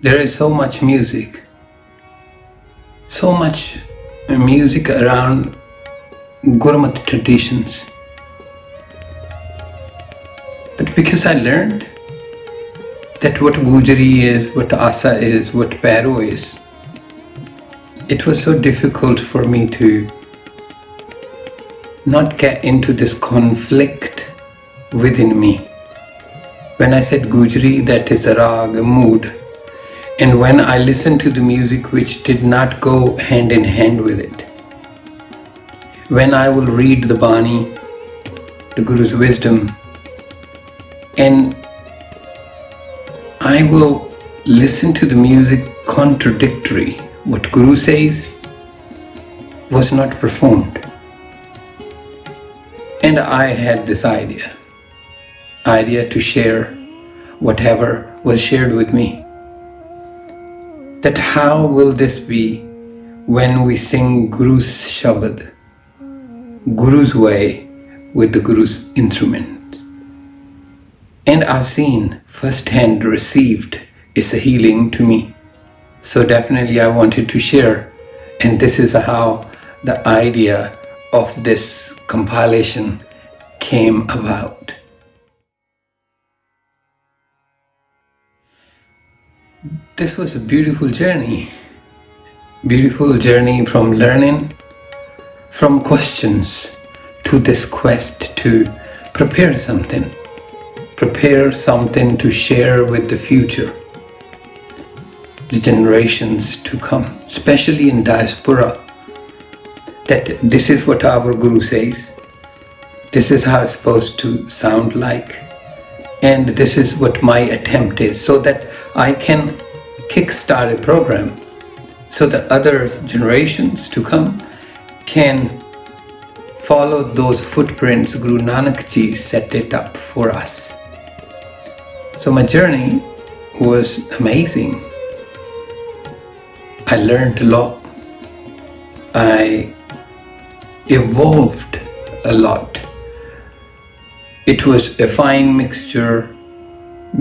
There is so much music around Gurmat traditions. But because I learned that what Gujari is, what Asa is, what Pairo is, it was so difficult for me to not get into this conflict within me. When I said Gujari, that is a raag, a mood. And when I listened to the music which did not go hand in hand with it, when I will read the Bani, the Guru's wisdom, and I will listen to the music contradictory, what Guru says was not performed. And I had this idea to share whatever was shared with me. That how will this be when we sing Guru's Shabad, Guru's way with the Guru's instrument. And I've seen firsthand received is a healing to me. So definitely I wanted to share, and this is how the idea of this compilation came about. This was a beautiful journey from learning, from questions, to this quest to prepare something to share with the future, the generations to come, especially in diaspora, that this is what our Guru says, this is how it's supposed to sound like, and this is what my attempt is, so that I can kickstart a program so that other generations to come can follow those footprints Guru Nanak Ji set it up for us. So my journey was amazing. I learned a lot. I evolved a lot. It was a fine mixture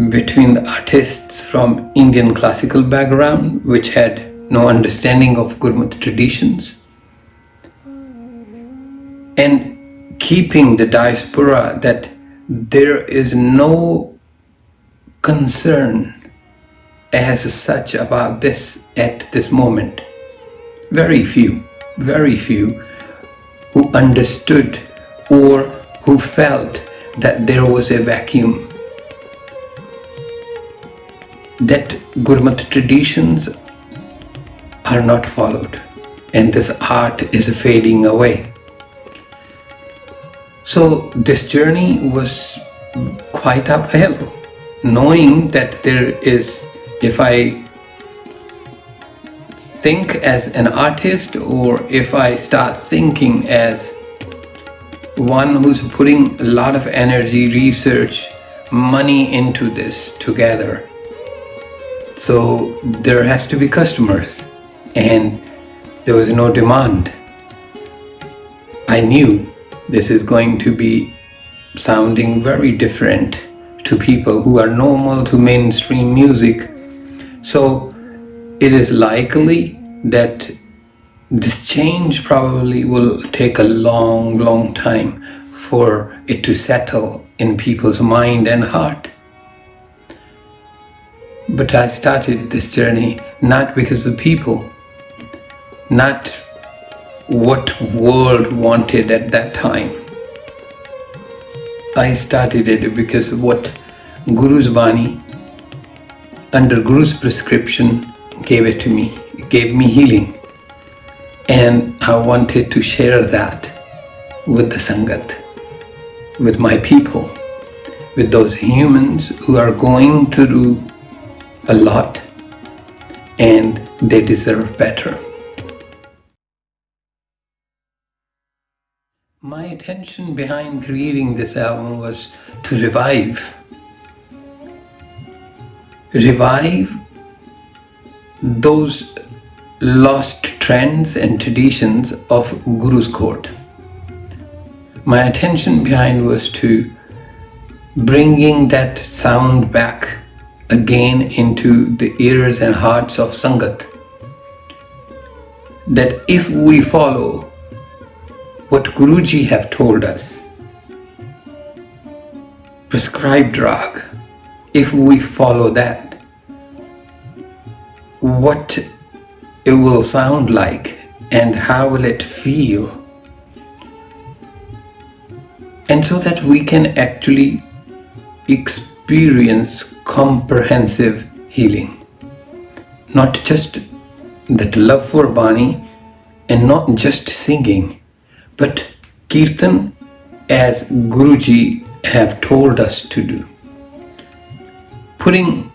between the artists from Indian classical background, which had no understanding of Gurmat traditions, and keeping the diaspora that there is no concern as such about this at this moment. Very few who understood or who felt that there was a vacuum, that Gurmat traditions are not followed and this art is fading away. So this journey was quite uphill, knowing that there is, if I think as an artist or if I start thinking as one who's putting a lot of energy, research, money into this together, so there has to be customers, and there was no demand. I knew this is going to be sounding very different to people who are normal to mainstream music. So it is likely that this change probably will take a long time for it to settle in people's mind and heart. But I started this journey not because of people, not what world wanted at that time. I started it because of what Guru's Bani, under Guru's prescription, gave it to me. It gave me healing. And I wanted to share that with the Sangat, with my people, with those humans who are going through a lot and they deserve better. My intention behind creating this album was to revive those lost trends and traditions of Guru's court. My attention behind was to bringing that sound back again into the ears and hearts of Sangat, that if we follow what Guruji have told us, prescribed raag, if we follow that, what it will sound like and how will it feel, and so that we can actually experience comprehensive healing. Not just that love for Bani and not just singing, but Kirtan as Guruji have told us to do. Putting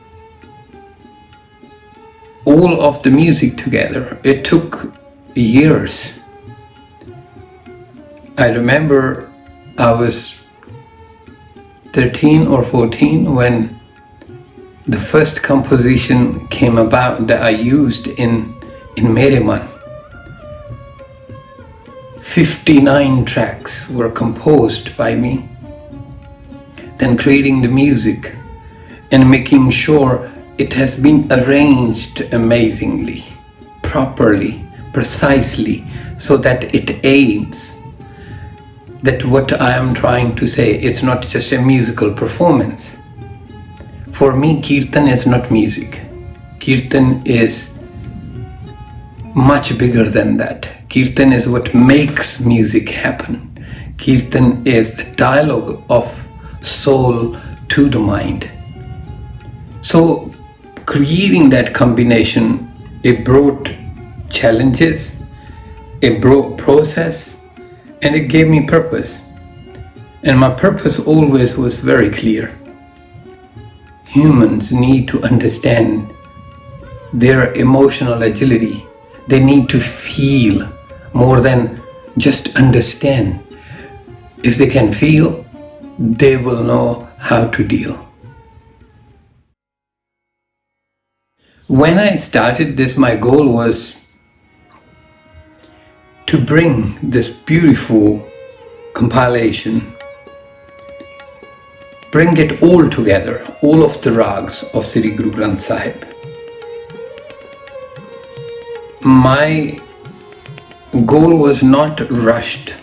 all of the music together, it took years. I remember I was 13 or 14 when the first composition came about that I used in Mere Mun. 59 tracks were composed by me, then creating the music and making sure it has been arranged amazingly, properly, precisely, so that it aids that what I am trying to say, it's not just a musical performance. For me, Kirtan is not music. Kirtan is much bigger than that. Kirtan is what makes music happen. Kirtan is the dialogue of soul to the mind. So creating that combination, it brought challenges, it brought process, and it gave me purpose. And my purpose always was very clear. Humans need to understand their emotional agility. They need to feel more than just understand. If they can feel, they will know how to deal. When I started this, my goal was to bring this beautiful compilation, bring it all together, all of the Raags of Sri Guru Granth Sahib. My goal was not rushed,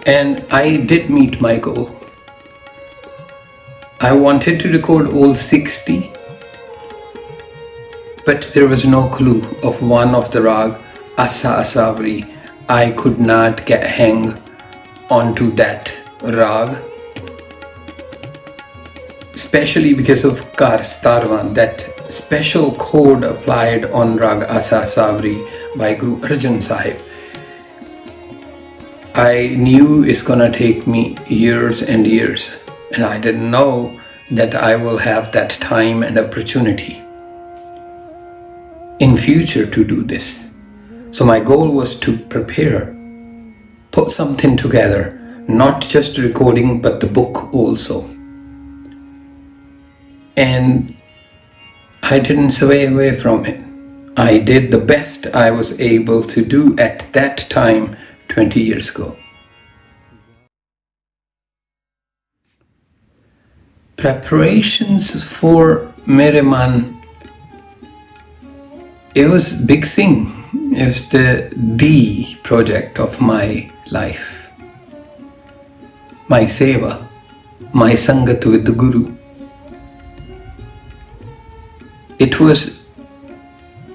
and I did meet my goal. I wanted to record all 60, but there was no clue of one of the Raag, Asa Asavri. I could not get hang onto that Raag, especially because of Kars Tarvan, that special chord applied on Raag Asa Asavri by Guru Arjan Sahib. I knew it's gonna take me years and years, and I didn't know that I will have that time and opportunity in future to do this. So my goal was to prepare, put something together, not just recording but the book also. And I didn't sway away from it. I did the best I was able to do at that time 20 years ago. Preparations for Mere Mun, it was a big thing. It was the project of my life. My seva, my sangat with the Guru. It was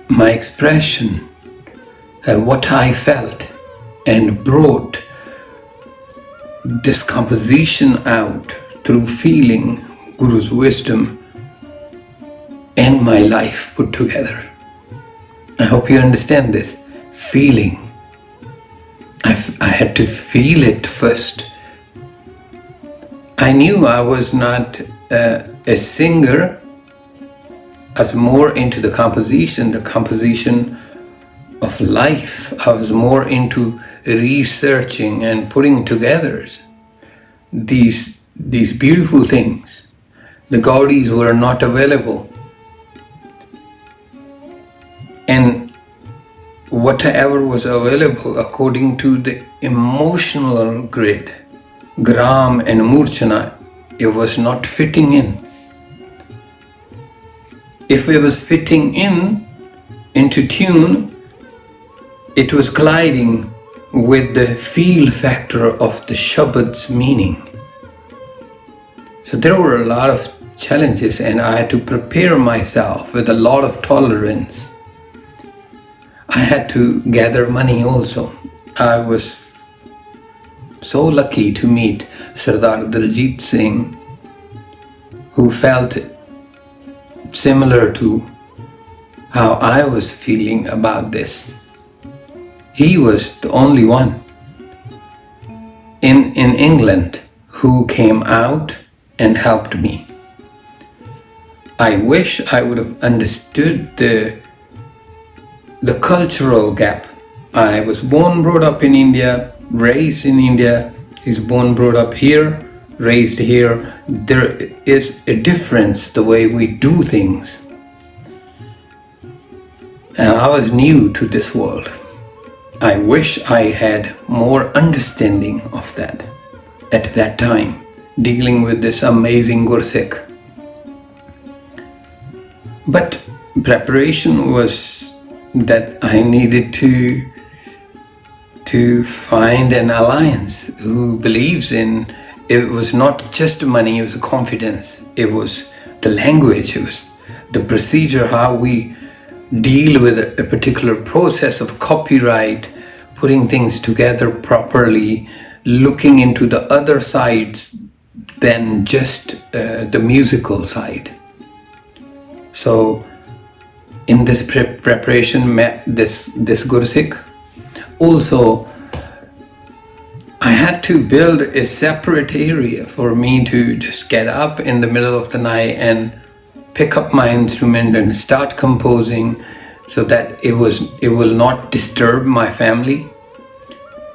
my expression of what I felt and brought this composition out through feeling Guru's wisdom and my life put together. I hope you understand this. Feeling. I had to feel it first. I knew I was not a singer. I was more into the composition of life. I was more into researching and putting together these beautiful things. The Gaudis were not available. And whatever was available according to the emotional grid, Gram and Murchana, it was not fitting in. if it was fitting into tune, it was colliding with the feel factor of the Shabad's meaning. So there were a lot of challenges, and I had to prepare myself with a lot of tolerance. I had to gather money also. I was so lucky to meet Sardar Diljit Singh, who felt similar to how I was feeling about this. He was the only one in England who came out and helped me. I wish I would have understood the cultural gap. I was born, brought up in India, raised in India. He's born, brought up here, raised here. There is a difference the way we do things. And I was new to this world. I wish I had more understanding of that at that time, dealing with this amazing Gursikh. But preparation was that I needed to find an alliance who believes in, it was not just money, it was confidence, it was the language, it was the procedure, how we deal with a particular process of copyright, putting things together properly, looking into the other sides than just the musical side. So in this preparation, this Gursikh. Also, I had to build a separate area for me to just get up in the middle of the night and pick up my instrument and start composing, so that it will not disturb my family,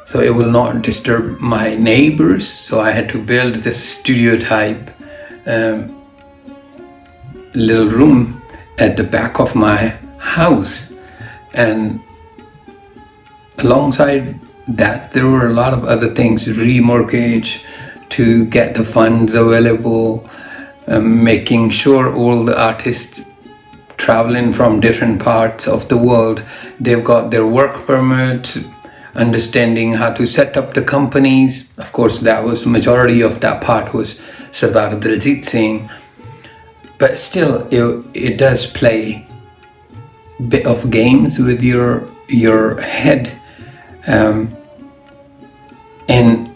so it will not disturb my neighbors. So I had to build this studio type little room at the back of my house, and alongside that there were a lot of other things, remortgage to get the funds available, making sure all the artists traveling from different parts of the world, they've got their work permits, understanding how to set up the companies. Of course, that was majority of that part was Sardar Diljit Singh, but still it does play a bit of games with your head, and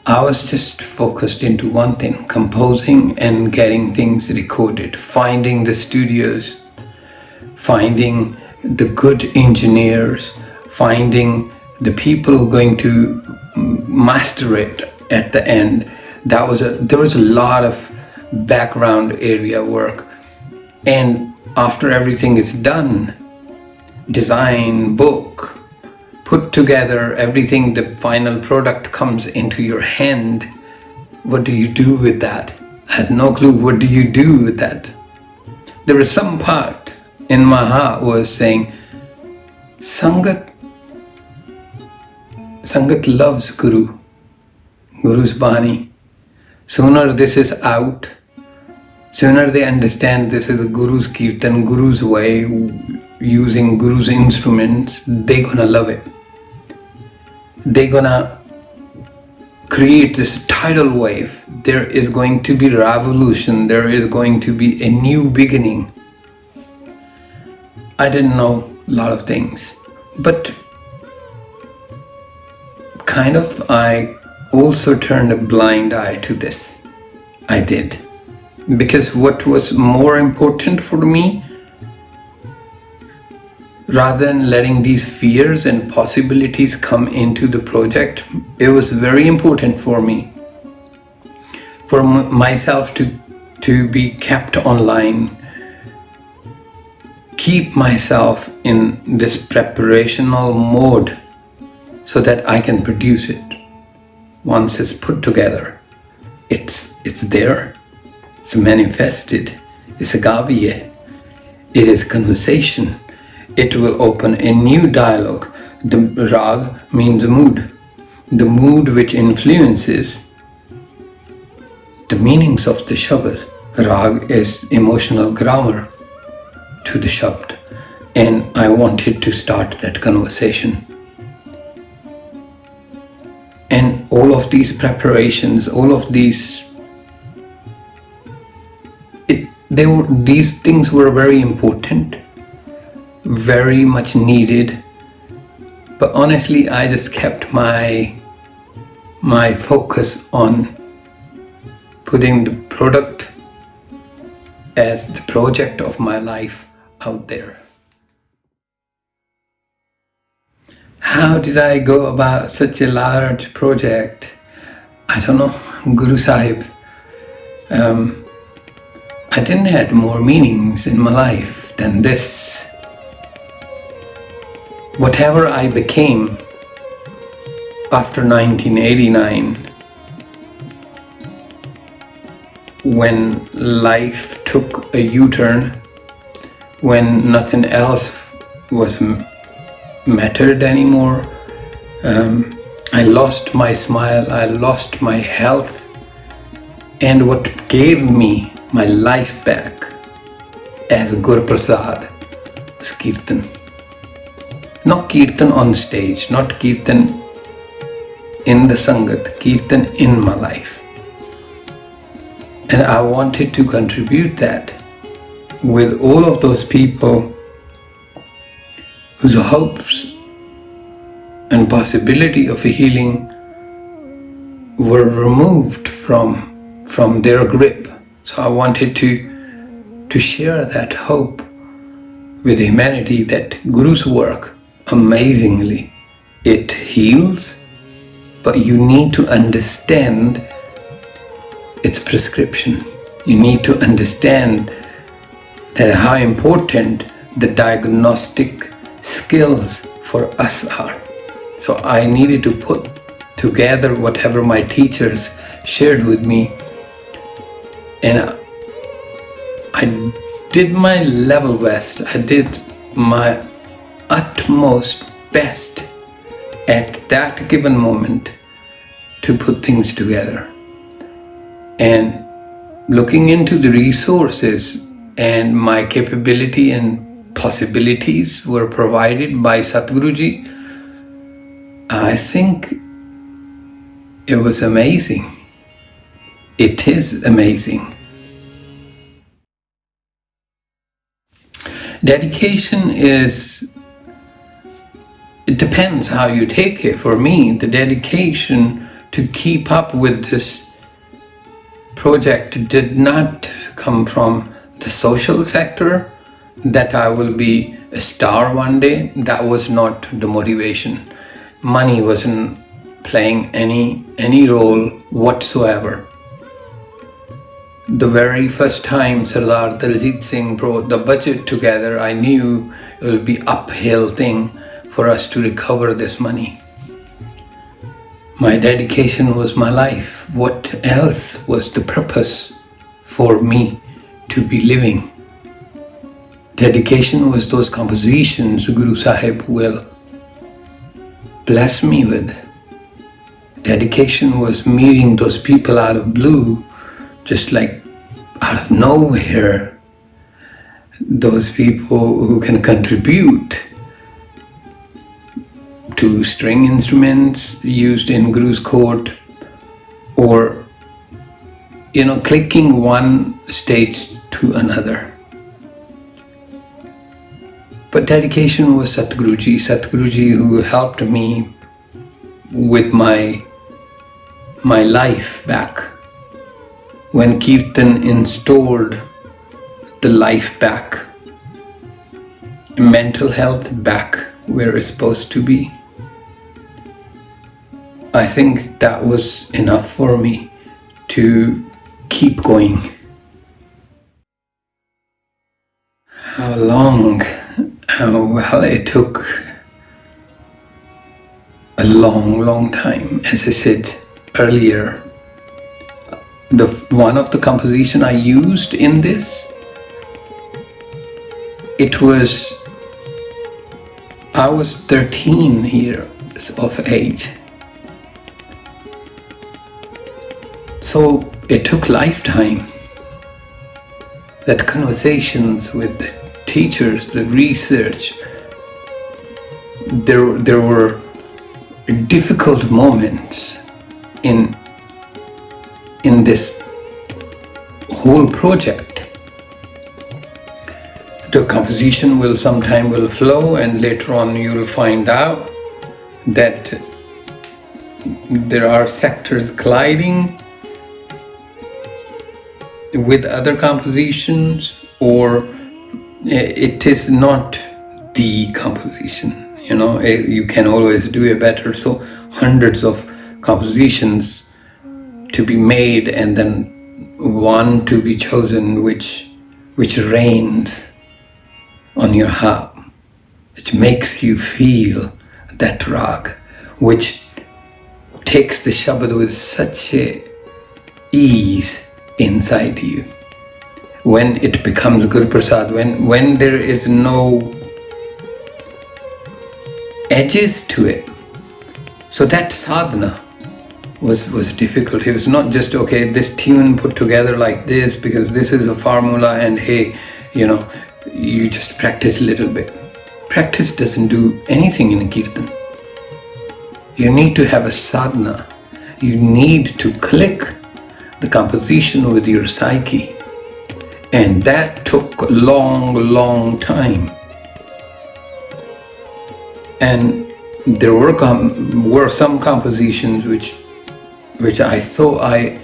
I was just focused into one thing, composing and getting things recorded, finding the studios, finding the good engineers, finding the people who are going to master it at the end. There was a lot of background area work, and after everything is done, design, book, put together, everything, the final product comes into your hand. What do you do with that? I had no clue. What do you do with that? There was some part in my heart was saying, Sangat loves Guru's Bani. Sooner this is out, sooner they understand this is a Guru's Kirtan, Guru's way, using Guru's instruments, they're gonna love it. They're gonna create this tidal wave. There is going to be revolution. There is going to be a new beginning. I didn't know a lot of things, but kind of I also turned a blind eye to this. I did. Because what was more important for me, rather than letting these fears and possibilities come into the project, it was very important for me, for myself to be kept online, keep myself in this preparational mode so that I can produce it. Once it's put together, it's there, it's manifested, it's a gaviye, it is conversation. It will open a new dialogue. The raag means mood. The mood which influences the meanings of the Shabad. Raag is emotional grammar. to the Shabd, and I wanted to start that conversation. And all of these preparations, all of these, these things were very important, very much needed. But honestly, I just kept my focus on putting the product as the project of my life out there. How did I go about such a large project? I don't know, Guru Sahib. I didn't have more meanings in my life than this. Whatever I became after 1989, when life took a U-turn, when nothing else was mattered anymore, I lost my smile, I lost my health, and what gave me my life back as Guru Prasad was Kirtan. Not Kirtan on stage, not Kirtan in the Sangat, Kirtan in my life. And I wanted to contribute that with all of those people whose hopes and possibility of healing were removed from their grip. So I wanted to share that hope with humanity, that Guru's work, amazingly, it heals, but you need to understand its prescription. You need to understand that how important the diagnostic skills for us are. So I needed to put together whatever my teachers shared with me, and I did my level best. I did my utmost best at that given moment to put things together. And looking into the resources and my capability and possibilities were provided by Satguruji, I think it was amazing. It is amazing. Dedication it depends how you take it. For me, the dedication to keep up with this project did not come from the social sector, that I will be a star one day. That was not the motivation. Money wasn't playing any role whatsoever. The very first time Sardar Daljit Singh brought the budget together, I knew it will be uphill thing for us to recover this money. My dedication was my life. What else was the purpose for me to be living? Dedication was those compositions Guru Sahib will bless me with. Dedication was meeting those people out of blue, just like out of nowhere. Those people who can contribute to string instruments used in Guru's court, or clicking one stage to another. But dedication was Satguruji who helped me with my life back. When Kirtan installed the life back, mental health back where it's supposed to be, I think that was enough for me to keep going. How long? Well, it took a long time. As I said earlier, one of the composition I used in this, I was 13 years of age. So it took lifetime. That conversations with teachers, the research, there were difficult moments in this whole project. The composition will sometime flow, and later on you'll find out that there are sectors colliding with other compositions, or it is not the composition. You can always do it better. So hundreds of compositions to be made, and then one to be chosen which reigns on your harp, which makes you feel that raag, which takes the Shabad with such a ease inside you. When it becomes Guru Prasad, when there is no edges to it. So that sadhana was difficult. It was not just, okay, this tune put together like this because this is a formula, and hey, you just practice a little bit. Practice doesn't do anything in a kirtan. You need to have a sadhana. You need to click the composition with your psyche. And that took a long time. And there were some compositions which I thought I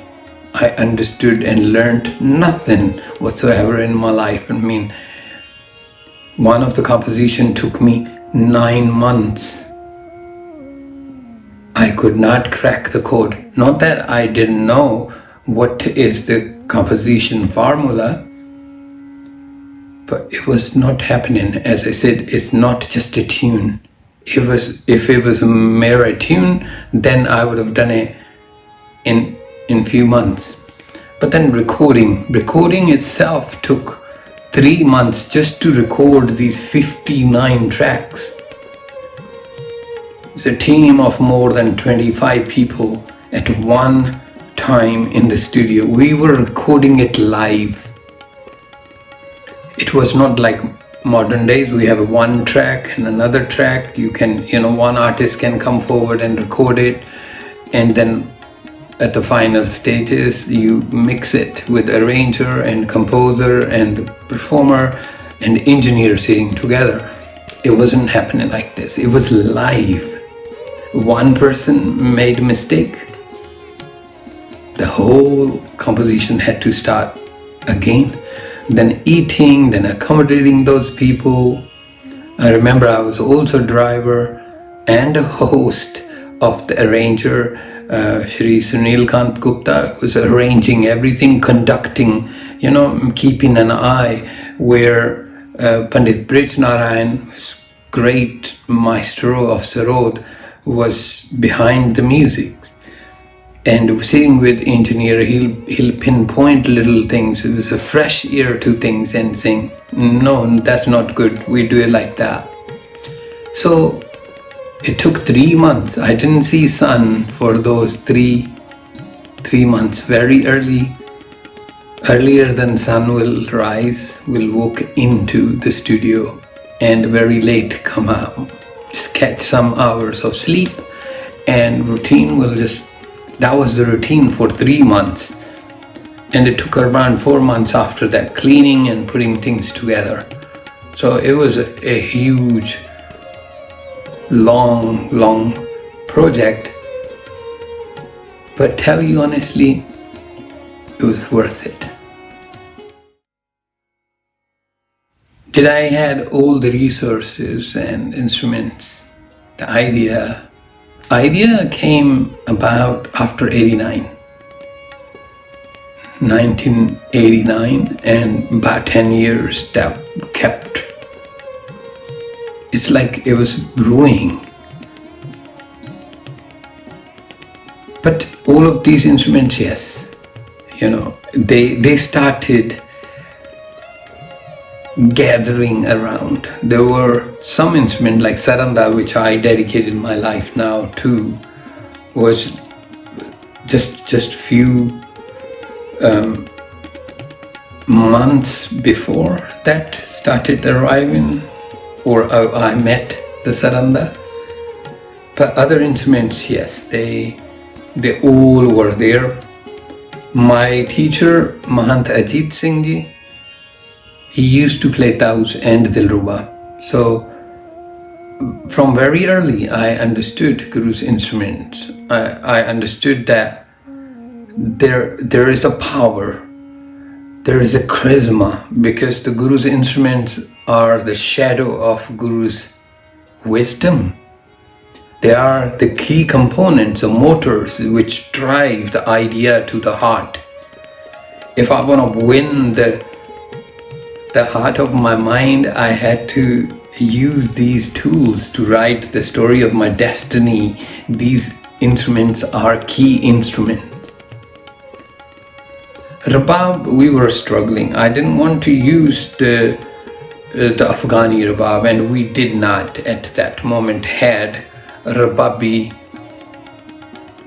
understood and learned nothing whatsoever in my life. One of the composition took me 9 months. I could not crack the code. Not that I didn't know what is the composition formula, but it was not happening. As I said, it's not just a tune. If it was a mere tune, then I would have done it in few months. But then recording itself took 3 months just to record these 59 tracks. It's a team of more than 25 people at one time in the studio. We were recording it live. It was not like modern days. We have one track and another track. You can, one artist can come forward and record it, and then at the final stages you mix it with arranger and composer and performer and engineer sitting together. It wasn't happening like this. It was live. One person made a mistake, the whole composition had to start again. Then eating, then accommodating those people. I remember I was also driver and a host of the arranger, Shri Sunil Kant Gupta, was arranging everything, conducting, keeping an eye, where Pandit Brij Narayan, great maestro of Sarod, was behind the music. And sitting with engineer, he'll pinpoint little things. It was a fresh ear to things and saying, no, that's not good. We do it like that. So it took 3 months. I didn't see sun for those three months. Very earlier than sun will rise, we'll walk into the studio, and very late come out. Just catch some hours of sleep, and routine will just. That was the routine for 3 months. And it took around 4 months after that, cleaning and putting things together. So it was a huge, long project. But tell you honestly, it was worth it. Did I had all the resources and instruments? The idea came about after 1989, and about 10 years that kept. It's like it was brewing. But all of these instruments, yes, they started gathering around. There were some instruments like saranda, which I dedicated my life now to, was just few months before that started arriving, or I met the saranda. But other instruments, yes, they all were there. My teacher, Mahant Ajit Singh ji, he used to play taus and dilruba. So from very early, I understood Guru's instruments. I understood that there is a power, there is a charisma, because the Guru's instruments are the shadow of Guru's wisdom. They are the key components, the motors which drive the idea to the heart. If I want to win the heart of my mind, I had to use these tools to write the story of my destiny. These instruments are key instruments. Rabab, we were struggling. I didn't want to use the Afghani rabab, and we did not at that moment had rababi,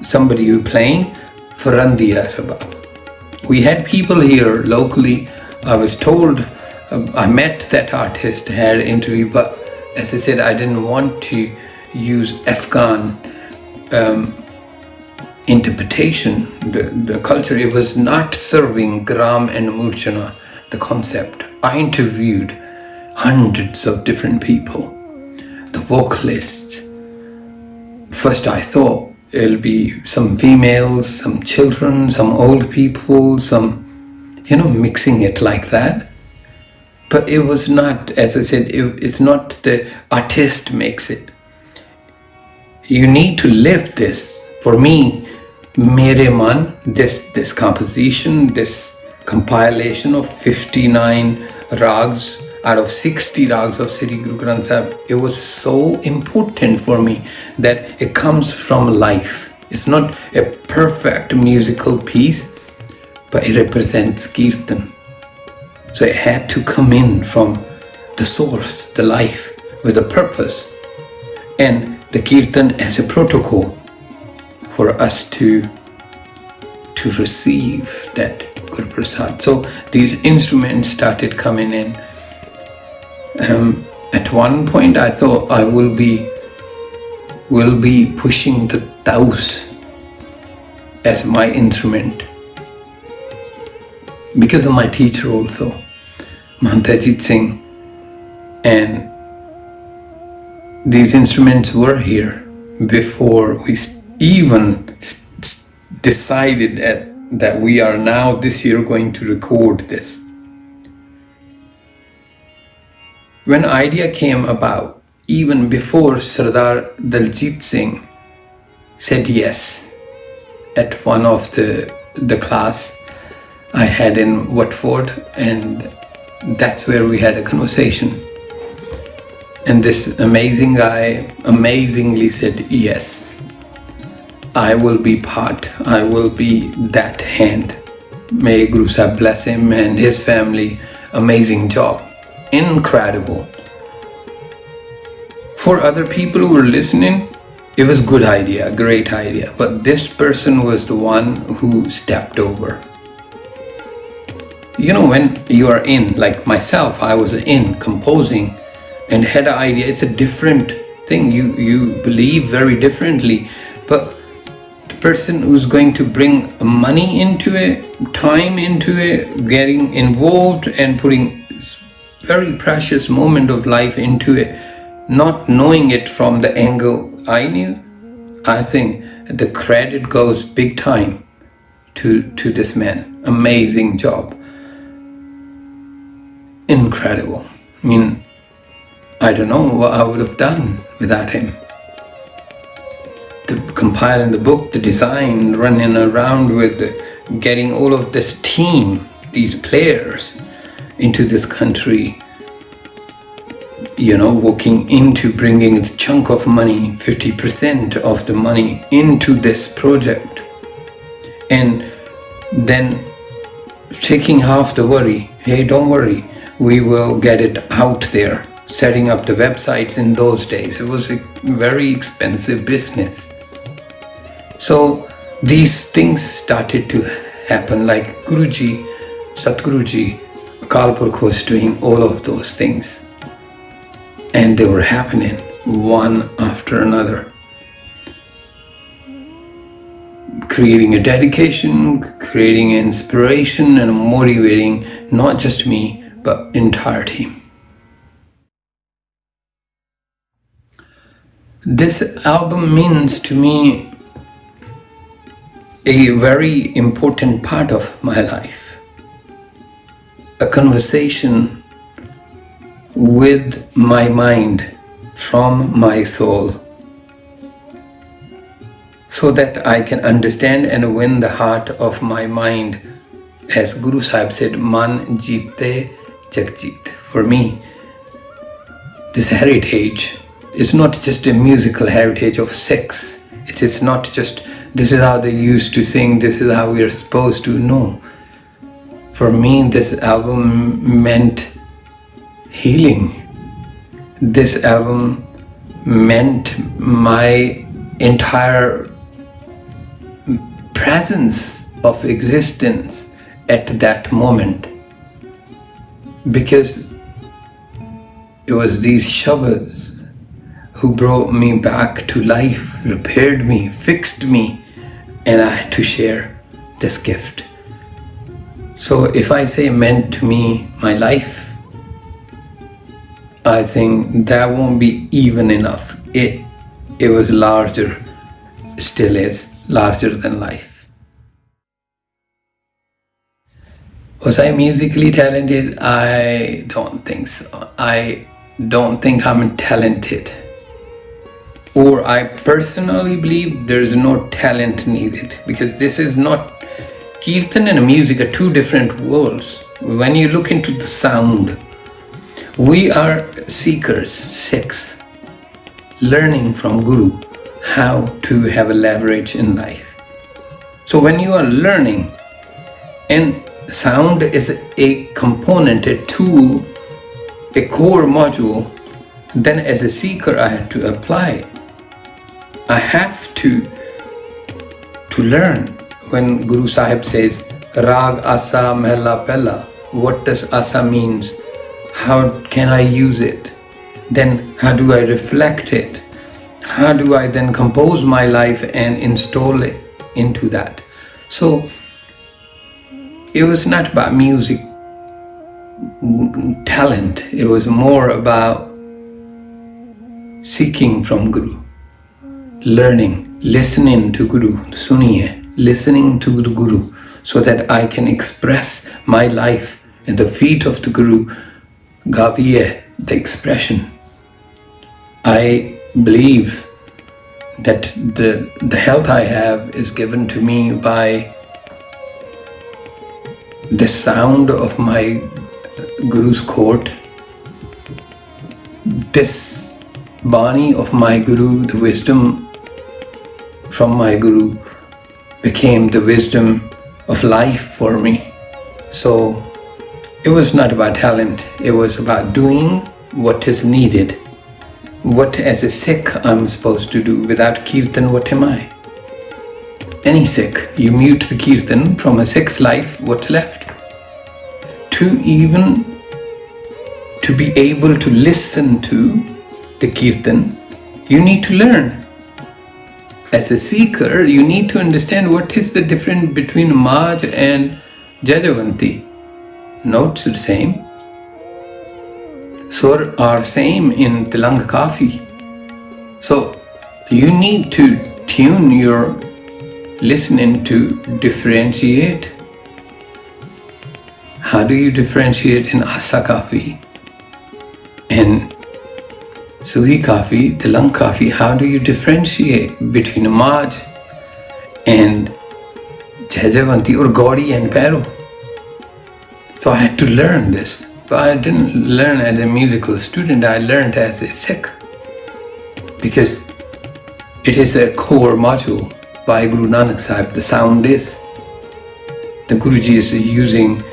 somebody who playing Farandiya rabab. We had people here locally. I was told, I met that artist, had an interview, but as I said, I didn't want to use Afghan interpretation, the culture. It was not serving Gram and Murchana, the concept. I interviewed hundreds of different people, the vocalists. First I thought it'll be some females, some children, some old people, some, mixing it like that. But it was not, as I said, it's not the artist makes it. You need to live this. For me, Mere Mun, this composition, this compilation of 59 Raags out of 60 Raags of Sri Guru Granth Sahib, it was so important for me that it comes from life. It's not a perfect musical piece, but it represents Kirtan. So it had to come in from the source, the life, with a purpose. And the Kirtan as a protocol for us to receive that Guru Prasad. So these instruments started coming in. At one point I thought I will be pushing the taus as my instrument, because of my teacher also, Mahant Ajit Singh. And these instruments were here before we even decided that we are now this year going to record this. When idea came about, even before Sardar Daljit Singh said yes at one of the class I had in Watford, and that's where we had a conversation. And this amazing guy amazingly said, yes, I will be part, I will be that hand. May Guru Sahib bless him and his family. Amazing job. Incredible. For other people who were listening, it was a good idea, a great idea. But this person was the one who stepped over. When you are in, like myself, I was in composing and had an idea. It's a different thing. You believe very differently. But the person who's going to bring money into it, time into it, getting involved and putting very precious moment of life into it, not knowing it from the angle I knew, I think the credit goes big time to this man. Amazing job. Incredible. I mean, I don't know what I would have done without him. Compiling the book, the design, running around with getting all of this team, these players into this country, walking into bringing a chunk of money, 50% of the money into this project, and then taking half the worry. Hey, don't worry, we will get it out there. Setting up the websites in those days, it was a very expensive business. So these things started to happen, like Guruji, Satguruji Kalpurk was doing all of those things. And they were happening one after another. Creating a dedication, creating inspiration and motivating not just me, but entire team. This album means to me a very important part of my life. A conversation with my mind from my soul, so that I can understand and win the heart of my mind. As Guru Sahib said, Man jeete Jagjit. For me, this heritage is not just a musical heritage of Sikhs. It is not just, this is how they used to sing, this is how we are supposed to. No. For me, this album meant healing. This album meant my entire presence of existence at that moment, because it was these shabads who brought me back to life, repaired me, fixed me, and I had to share this gift. So if I say meant to me my life, I think that won't be even enough. It was larger, still is larger than life. Was I musically talented? I don't think so. I don't think I'm talented. Or I personally believe there's no talent needed, because this is not, Kirtan and music are two different worlds. When you look into the sound, we are seekers, Sikhs, learning from Guru how to have a leverage in life. So when you are learning, and sound is a component, a tool, a core module, then as a seeker I have to apply. I have to learn. When Guru Sahib says, raag asa mehla pehla, what does asa means? How can I use it? Then how do I reflect it? How do I then compose my life and install it into that? So it was not about music talent, it was more about seeking from Guru, learning, listening to Guru, suniye, listening to the Guru, so that I can express my life in the feet of the Guru, gaviye, the expression. I believe that the health I have is given to me by the sound of my Guru's court, this Bani of my Guru, the wisdom from my Guru became the wisdom of life for me. So it was not about talent, it was about doing what is needed. What as a Sikh I'm supposed to do. Without Kirtan, what am I? Any Sikh, you mute the Kirtan from a Sikh's life, what's left? To be able to listen to the Kirtan, you need to learn. As a seeker, you need to understand what is the difference between Maj and Jajavanti. Notes are the same. Sur are same in Tilang Kafi. So you need to tune your listening to differentiate. How do you differentiate in Asa Kafi and Suhi Kafi, Tilang Kafi? How do you differentiate between Maj and Jajavanti or Gaudi and Pero? So I had to learn this. But I didn't learn as a musical student, I learned as a Sikh. Because it is a core module by Guru Nanak Sahib, the sound is. The Guruji is using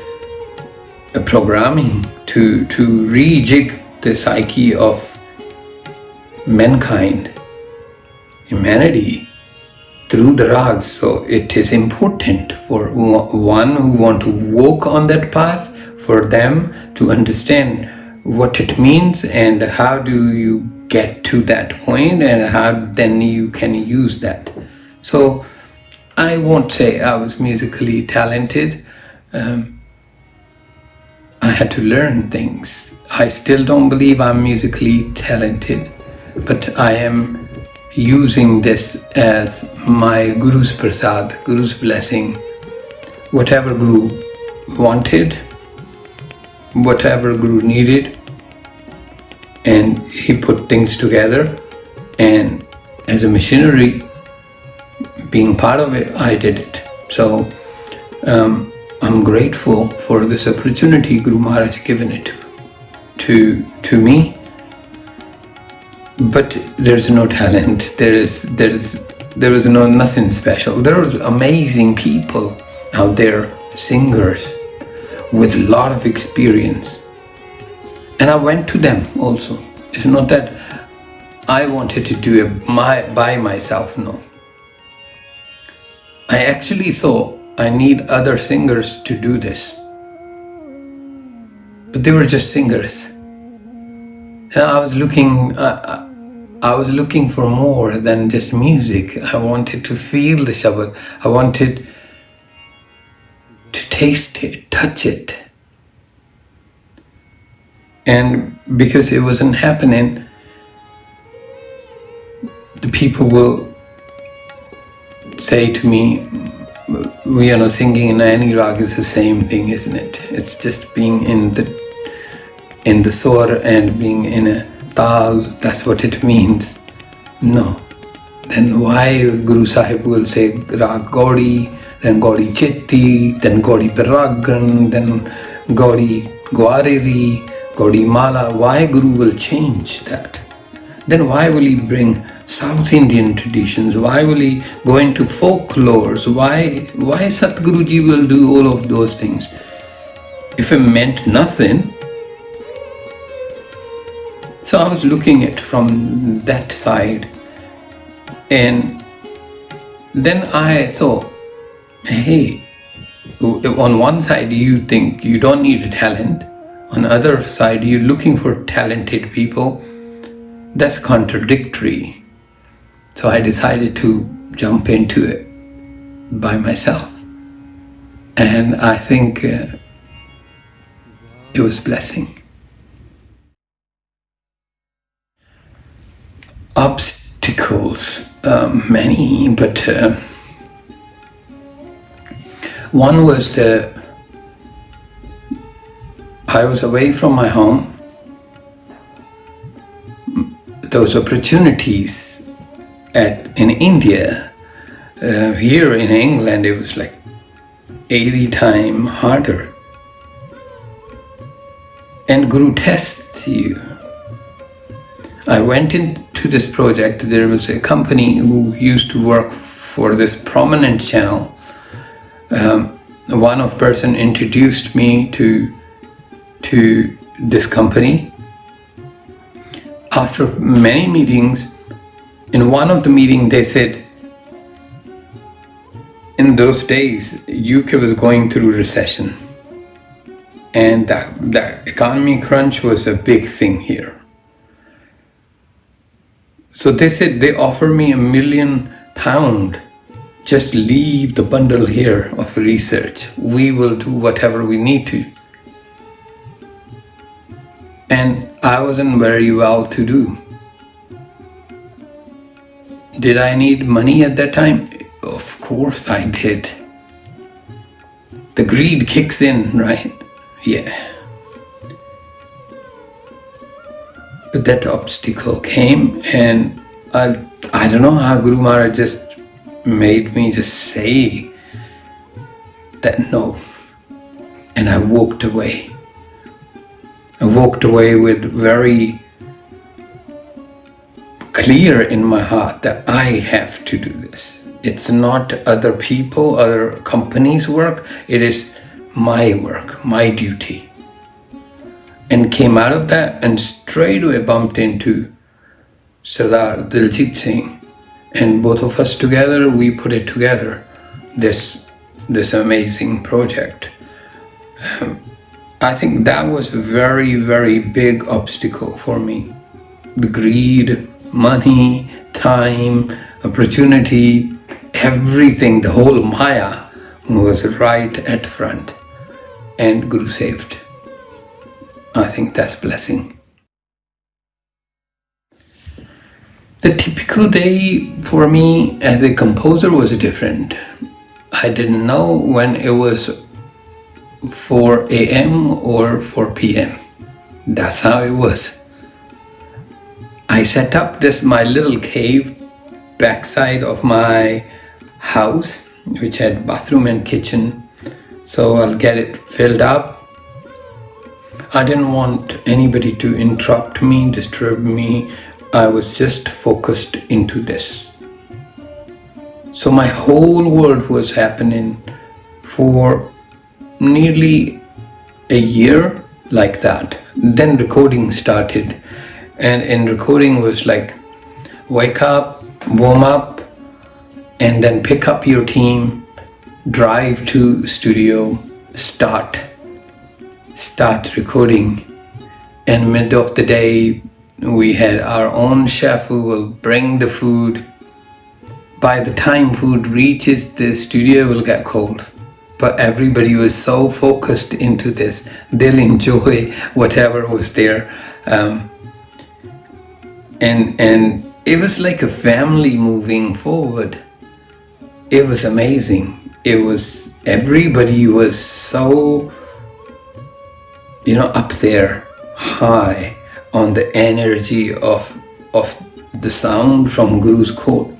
a programming to rejig the psyche of mankind, humanity, through the Raags. So it is important for one who want to walk on that path, for them to understand what it means and how do you get to that point and how then you can use that. So I won't say I was musically talented. I had to learn things. I still don't believe I'm musically talented, but I am using this as my Guru's prasad, Guru's blessing. Whatever Guru wanted, whatever Guru needed, and he put things together, and as a missionary, being part of it, I did it. So I'm grateful for this opportunity Guru Maharaj given it to me. But there's no talent. There is nothing special. There are amazing people out there, singers with a lot of experience, and I went to them also. It's not that I wanted to do it by myself. No, I actually thought I need other singers to do this, but they were just singers. And I was looking for more than just music. I wanted to feel the Shabad. I wanted to taste it, touch it. And because it wasn't happening, the people will say to me, singing in any raag is the same thing, isn't it? It's just being in the swar and being in a tal, that's what it means. No. Then why Guru Sahib will say raag Gaudi, then Gaudi Chitti, then Gaudi Paragan, then Gaudi Gwariri, Gaudi Mala? Why Guru will change that? Then why will he bring South Indian traditions? Why will he go into folklores? Why Satguruji will do all of those things? If it meant nothing. So I was looking at from that side, and then I thought, hey, on one side you think you don't need a talent, on the other side you're looking for talented people. That's contradictory. So I decided to jump into it by myself. And I think it was a blessing. Obstacles, many, but one was I was away from my home. Those opportunities in India, here in England, it was like 80 times harder. And Guru tests you. I went into this project. There was a company who used to work for this prominent channel. One of person introduced me to this company. After many meetings, in one of the meetings they said, in those days, UK was going through recession. And that economy crunch was a big thing here. So they said they offer me £1 million. Just leave the bundle here of research. We will do whatever we need to. And I wasn't very well to do. Did I need money at that time? Of course I did. The greed kicks in, right? Yeah. But that obstacle came, and I don't know how Guru Maharaj just made me just say that no. And I walked away. I walked away with very clear in my heart that I have to do this. It's not other people, other companies' work. It is my work, my duty. And came out of that and straight away bumped into Sardar Diljit Singh. And both of us together, we put it together, this amazing project. I think that was a very, very big obstacle for me. The greed, money, time, opportunity, everything, the whole Maya was right at front. And Guru saved. I think that's blessing. The typical day for me as a composer was different. I didn't know when it was 4 a.m. or 4 p.m. That's how it was. I set up my little cave backside of my house, which had bathroom and kitchen. So I'll get it filled up. I didn't want anybody to interrupt me, disturb me. I was just focused into this. So my whole world was happening for nearly a year like that. Then recording started. And in recording was like, wake up, warm up, and then pick up your team, drive to studio, start recording. And mid of the day, we had our own chef who will bring the food. By the time food reaches the studio, it will get cold. But everybody was so focused into this, they'll enjoy whatever was there. And it was like a family moving forward. It was amazing. Everybody was so, up there, high on the energy of the sound from Guru's quote.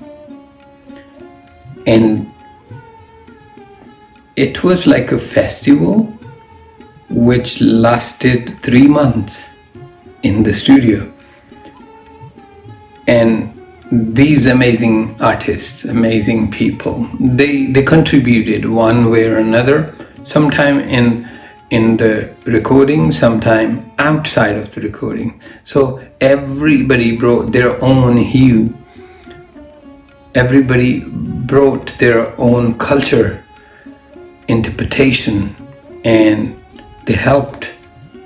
And it was like a festival which lasted 3 months in the studio. And these amazing artists, amazing people, they contributed one way or another, sometime in the recording, sometime outside of the recording. So everybody brought their own hue. Everybody brought their own culture, interpretation, and they helped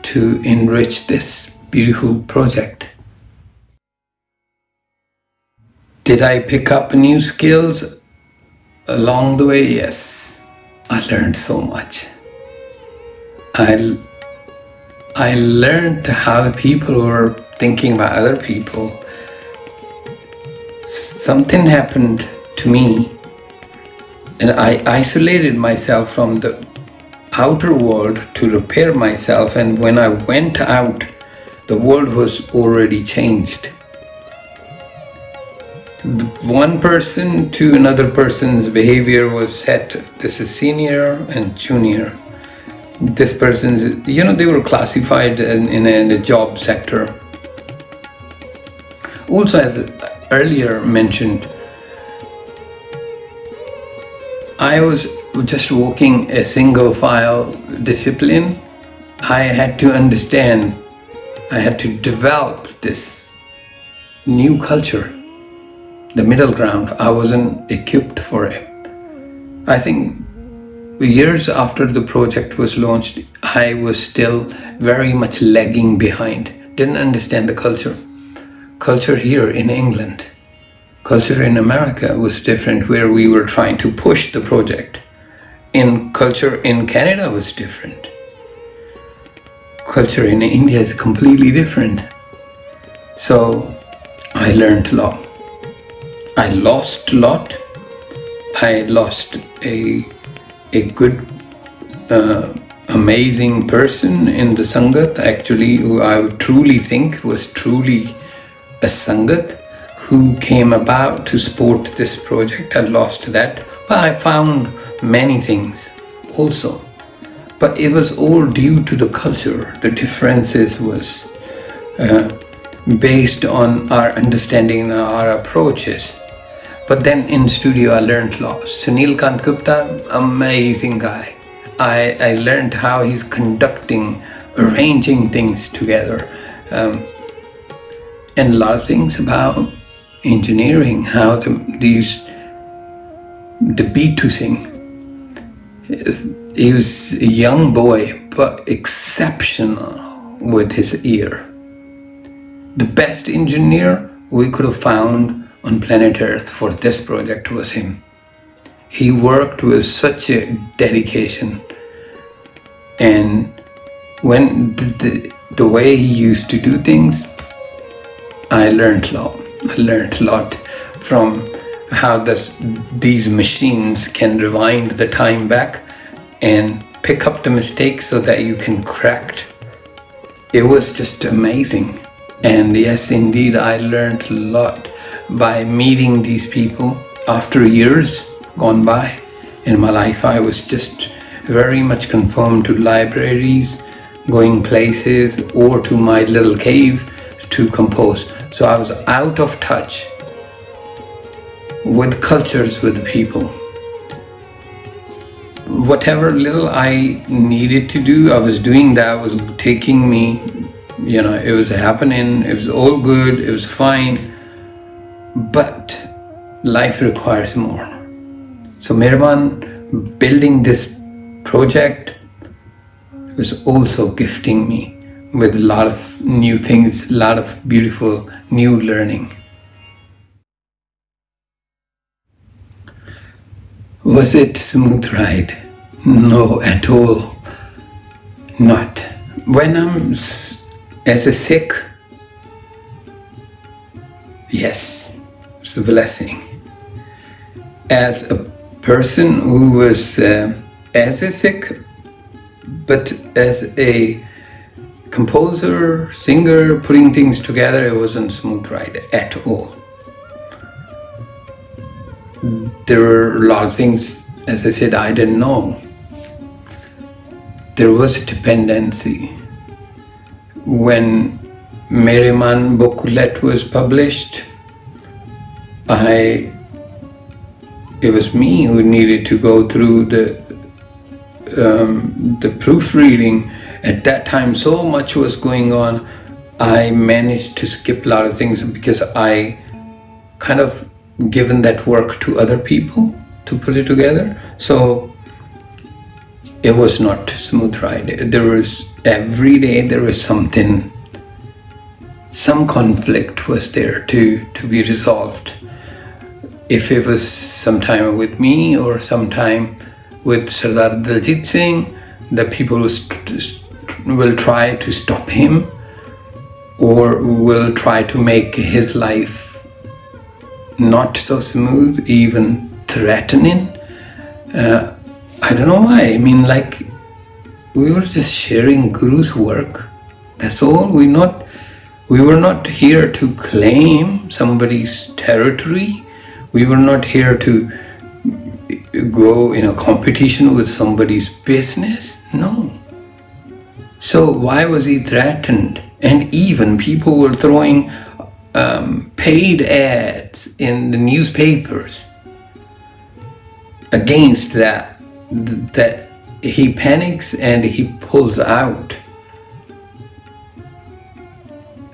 to enrich this beautiful project. Did I pick up new skills along the way? Yes. I learned so much. I learned how people were thinking about other people. Something happened to me, and I isolated myself from the outer world to repair myself, and when I went out, the world was already changed. One person to another person's behavior was set. This is senior and junior. This person's, they were classified in a job sector. Also, as earlier mentioned, I was just walking a single file discipline. I had to understand, I had to develop this new culture. The middle ground, I wasn't equipped for it. I think years after the project was launched, I was still very much lagging behind. Didn't understand the culture. Culture here in England. Culture in America was different, where we were trying to push the project. Culture in Canada was different. Culture in India is completely different. So I learned a lot. I lost a lot. I lost a good, amazing person in the Sangat, actually, who I truly think was truly a Sangat, who came about to support this project. I lost that, but I found many things also. But it was all due to the culture. The differences was based on our understanding and our approaches. But then in studio I learned a lot. Sunil Kant Gupta, amazing guy. I learned how he's conducting, arranging things together. And a lot of things about engineering, how the beat to sing. He was a young boy, but exceptional with his ear. The best engineer we could have found on planet Earth for this project was him. He worked with such a dedication, and when the way he used to do things, I learned a lot. I learned a lot from how these machines can rewind the time back and pick up the mistakes so that you can correct. It was just amazing. And yes, indeed, I learned a lot by meeting these people. After years gone by in my life, I was just very much conformed to libraries, going places, or to my little cave to compose. So I was out of touch with cultures, with people. Whatever little I needed to do, I was doing that, was taking me, it was happening, it was all good, it was fine. But life requires more. So Mere Mun, building this project, was also gifting me with a lot of new things, a lot of beautiful new learning. Was it smooth ride? No, at all. Not. When I'm as a Sikh, yes, it's a blessing. As a person who was as a Sikh, but as a composer, singer, putting things together, it wasn't smooth ride at all. There were a lot of things, as I said, I didn't know. There was a dependency. When Mere Mun booklet was published, it was me who needed to go through the proofreading. At that time, so much was going on. I managed to skip a lot of things because I kind of given that work to other people to put it together. So it was not smooth ride. There was every day there was something, some conflict was there to be resolved. If it was sometime with me or sometime with Sardar Diljit Singh, the people will try to stop him or will try to make his life not so smooth, even threatening. I don't know why. I mean, like, we were just sharing Guru's work. That's all. We were not here to claim somebody's territory. We were not here to go in a competition with somebody's business. No. So why was he threatened? And even people were throwing paid ads in the newspapers against that he panics and he pulls out.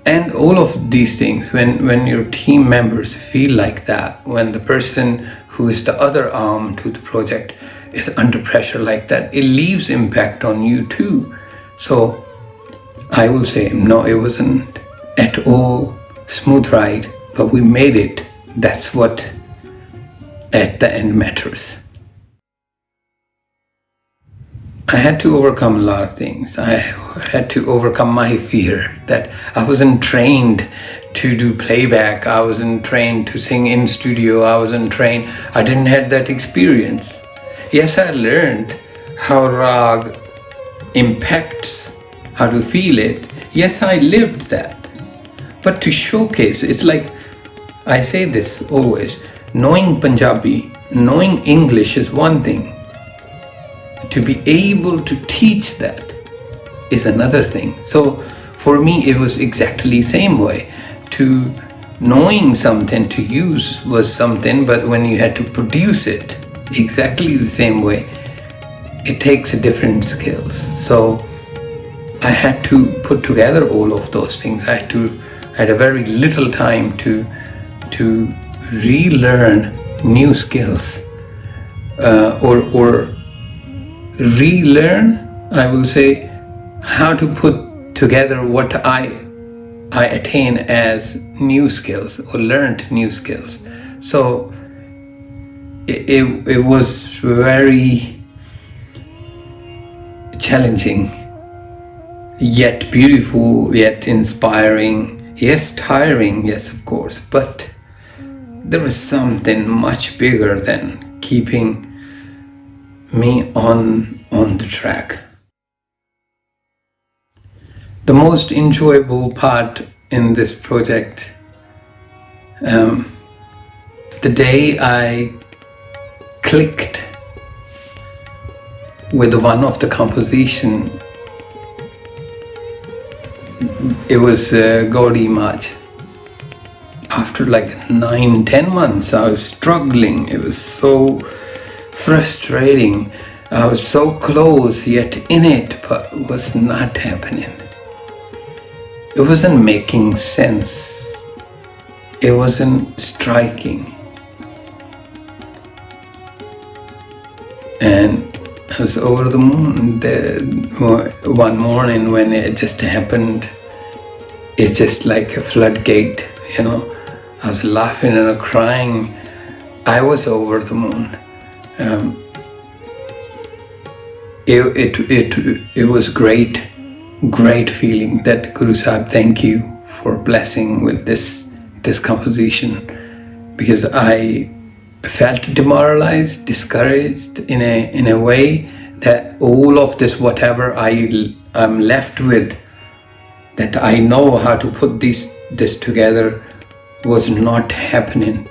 And all of these things, when your team members feel like that, when the person who is the other arm to the project is under pressure like that, it leaves impact on you too. So I will say, no, it wasn't at all smooth ride, but we made it. That's what at the end matters. I had to overcome a lot of things. I had to overcome my fear that I wasn't trained to do playback. I wasn't trained to sing in studio. I wasn't trained. I didn't have that experience. Yes, I learned how raag impacts, how to feel it. Yes, I lived that. But to showcase, it's like, I say this always, knowing Punjabi, knowing English is one thing. To be able to teach that is another thing. So for me, it was exactly the same way. To knowing something to use was something, but when you had to produce it exactly the same way, it takes a different skills. So I had to put together all of those things. I had a very little time to relearn new skills or relearn, I will say, how to put together what I attain as new skills or learned new skills. So it was very challenging, yet beautiful, yet inspiring, yes, tiring, yes, of course, but there was something much bigger than keeping me on the track. The most enjoyable part in this project, the day I clicked with one of the composition, it was Gaudi Maj. After like 9-10 months, I was struggling. It was so frustrating. I was so close, yet in it, but it was not happening. It wasn't making sense. It wasn't striking. And I was over the moon. One morning when it just happened, it's just like a floodgate, you know. I was laughing and crying. I was over the moon. It was great feeling that Guru Sahib, thank you for blessing with this composition, because I felt demoralized, discouraged in a way that all of this, whatever I'm left with, that I know how to put this together, was not happening.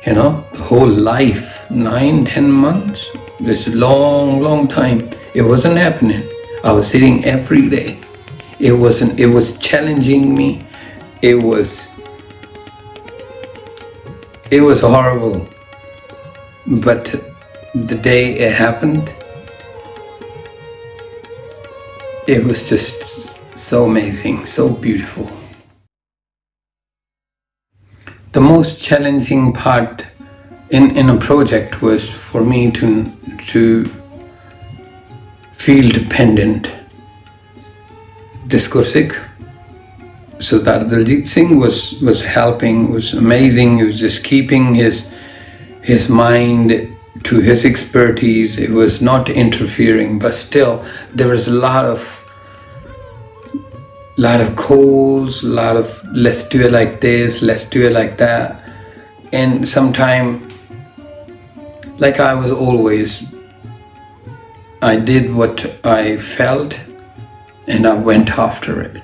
You know, the whole life, 9-10 months, this long time, it wasn't happening. I was sitting every day. It was challenging me. It was horrible. But the day it happened, it was just so amazing, so beautiful. The most challenging part in a project was for me to feel dependent. Discours Sikh, so that Diljit Singh was helping, was amazing. He was just keeping his mind to his expertise. It was not interfering, but still there was a lot of calls, a lot of let's do it like this, let's do it like that. And sometimes, like I was always, I did what I felt and I went after it.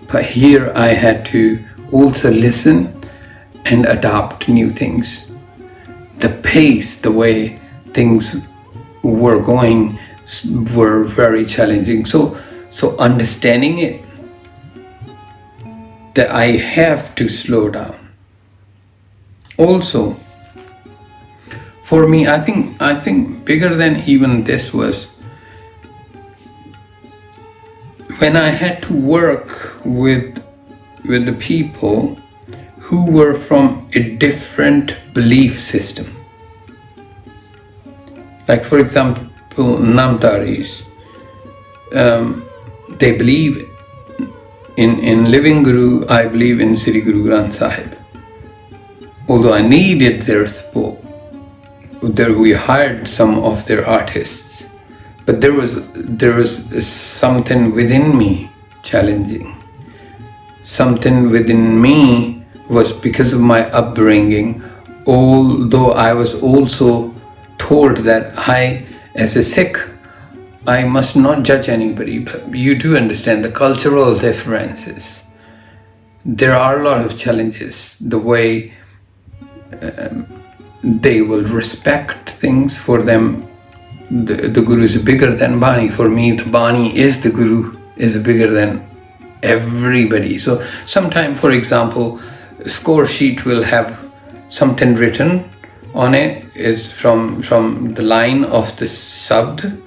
But here I had to also listen and adapt new things. The pace, the way things were going, were very challenging. So understanding it, that I have to slow down. Also, for me, I think bigger than even this was when I had to work with the people who were from a different belief system. Like, for example, Namtaris, they believe in living Guru. I believe in Sri Guru Granth Sahib. Although I needed their support, we hired some of their artists, but there was something within me challenging. Something within me was because of my upbringing, although I was also told that I, as a Sikh, I must not judge anybody, but you do understand the cultural differences. There are a lot of challenges, the way they will respect things. For them, the Guru is bigger than Bani. For me, the Bani is the Guru, is bigger than everybody. So sometimes, for example, a score sheet will have something written on it. It's from the line of the Sabd.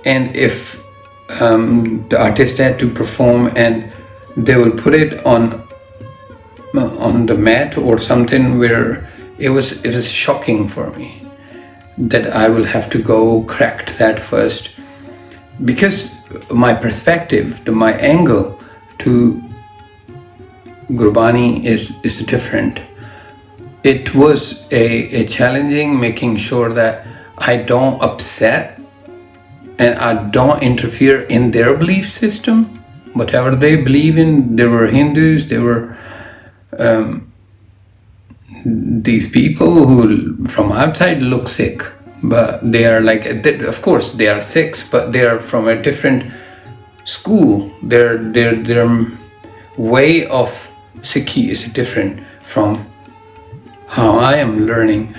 And if the artist had to perform and they will put it on the mat or something, where it was shocking for me that I will have to go correct that first because my perspective, my angle to Gurbani is different. It was a challenging, making sure that I don't upset and I don't interfere in their belief system, whatever they believe in. There were Hindus, there were these people who from outside look Sikh, but they are like, of course they are Sikhs, but they are from a different school. Their way of Sikhi is different from how I am learning.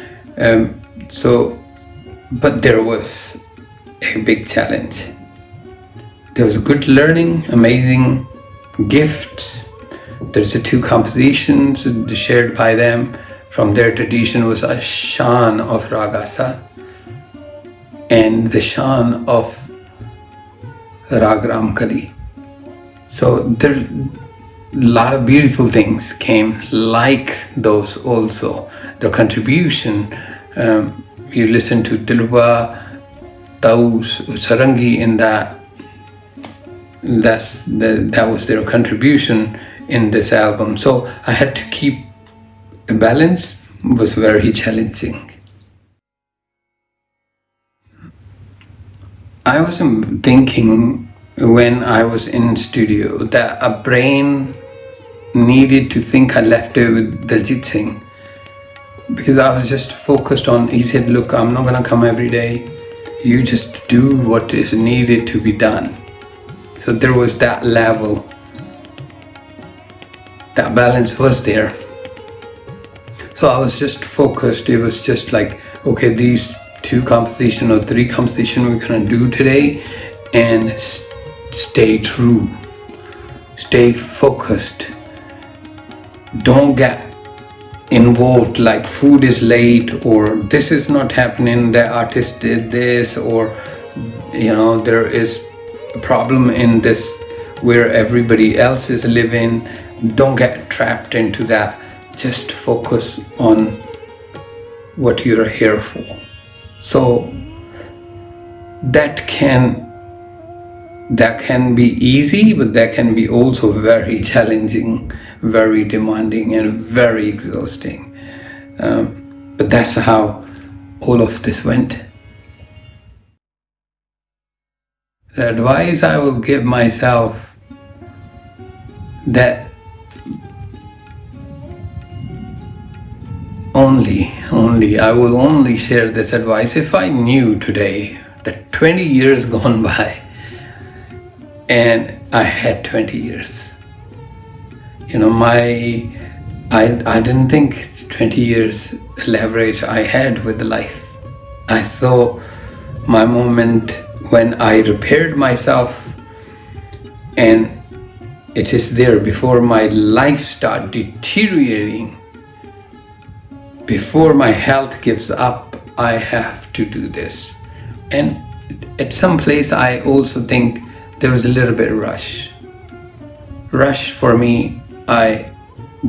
But there was a big challenge. There was good learning, amazing gifts. There's 2 compositions shared by them. From their tradition was a shan of Ragasa and the shan of Raag Ramkali. So there a lot of beautiful things came like those also. Their contribution, you listen to Dilruba, Taus, Sarangi in that was their contribution in this album. So I had to keep a balance. It was very challenging. I was thinking when I was in studio that a brain needed to think. I left it with Daljit Singh because I was just focused on, he said, look, I'm not gonna come every day. You just do what is needed to be done. So there was that level. That balance was there. So I was just focused. It was just like, okay, these 2 composition or 3 composition we're gonna do today, and stay true, stay focused. Don't get involved like food is late or this is not happening, the artist did this, or there is a problem in this where everybody else is living. Don't get trapped into that. Just focus on what you're here for. So that can be easy, but that can be also very challenging, very demanding, and very exhausting. But that's how all of this went. The advice I will give myself, that I will only share this advice if I knew today that 20 years gone by and I had 20 years. I didn't think 20 years leverage I had with life. I thought my moment when I repaired myself and it is there before my life started deteriorating, before my health gives up, I have to do this. And at some place I also think there was a little bit rush for me. I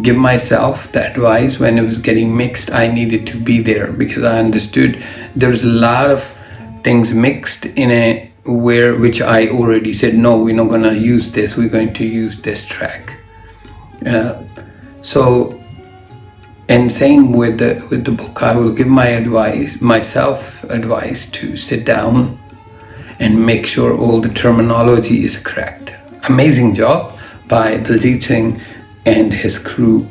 give myself the advice when it was getting mixed. I needed to be there because I understood there was a lot of things mixed in which I already said, no, we're not going to use this, we're going to use this track. And same with the book, I will give myself advice to sit down and make sure all the terminology is correct. Amazing job by Daljit Singh and his crew,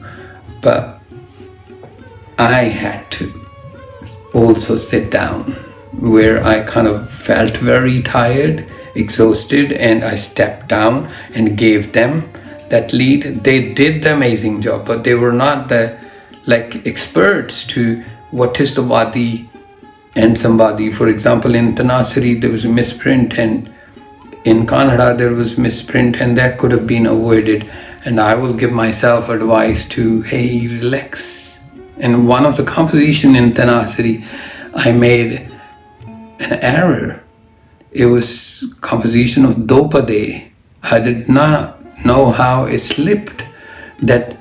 but I had to also sit down where I kind of felt very tired, exhausted, and I stepped down and gave them that lead. They did the amazing job, but they were not the experts to what is the wadi and somebody. For example, in Tanasiri there was a misprint, and in Kannada there was misprint, and that could have been avoided. And I will give myself advice to, hey, relax. And one of the composition in Tanasiri, I made an error. It was composition of Dopade. I did not know how it slipped, that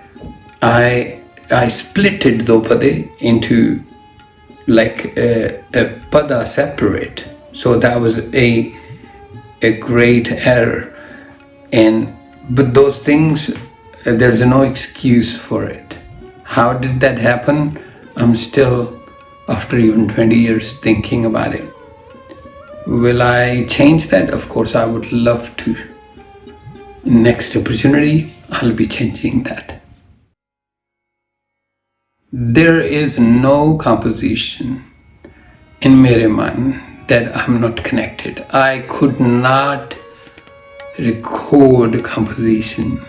I splitted Dopade into like a pada separate. So that was a a great error. But those things, there's no excuse for it. How did that happen? I'm still, after even 20 years, thinking about it. Will I change that? Of course, I would love to. Next opportunity, I'll be changing that. There is no composition in Mere Mun that I'm not connected. I could not record composition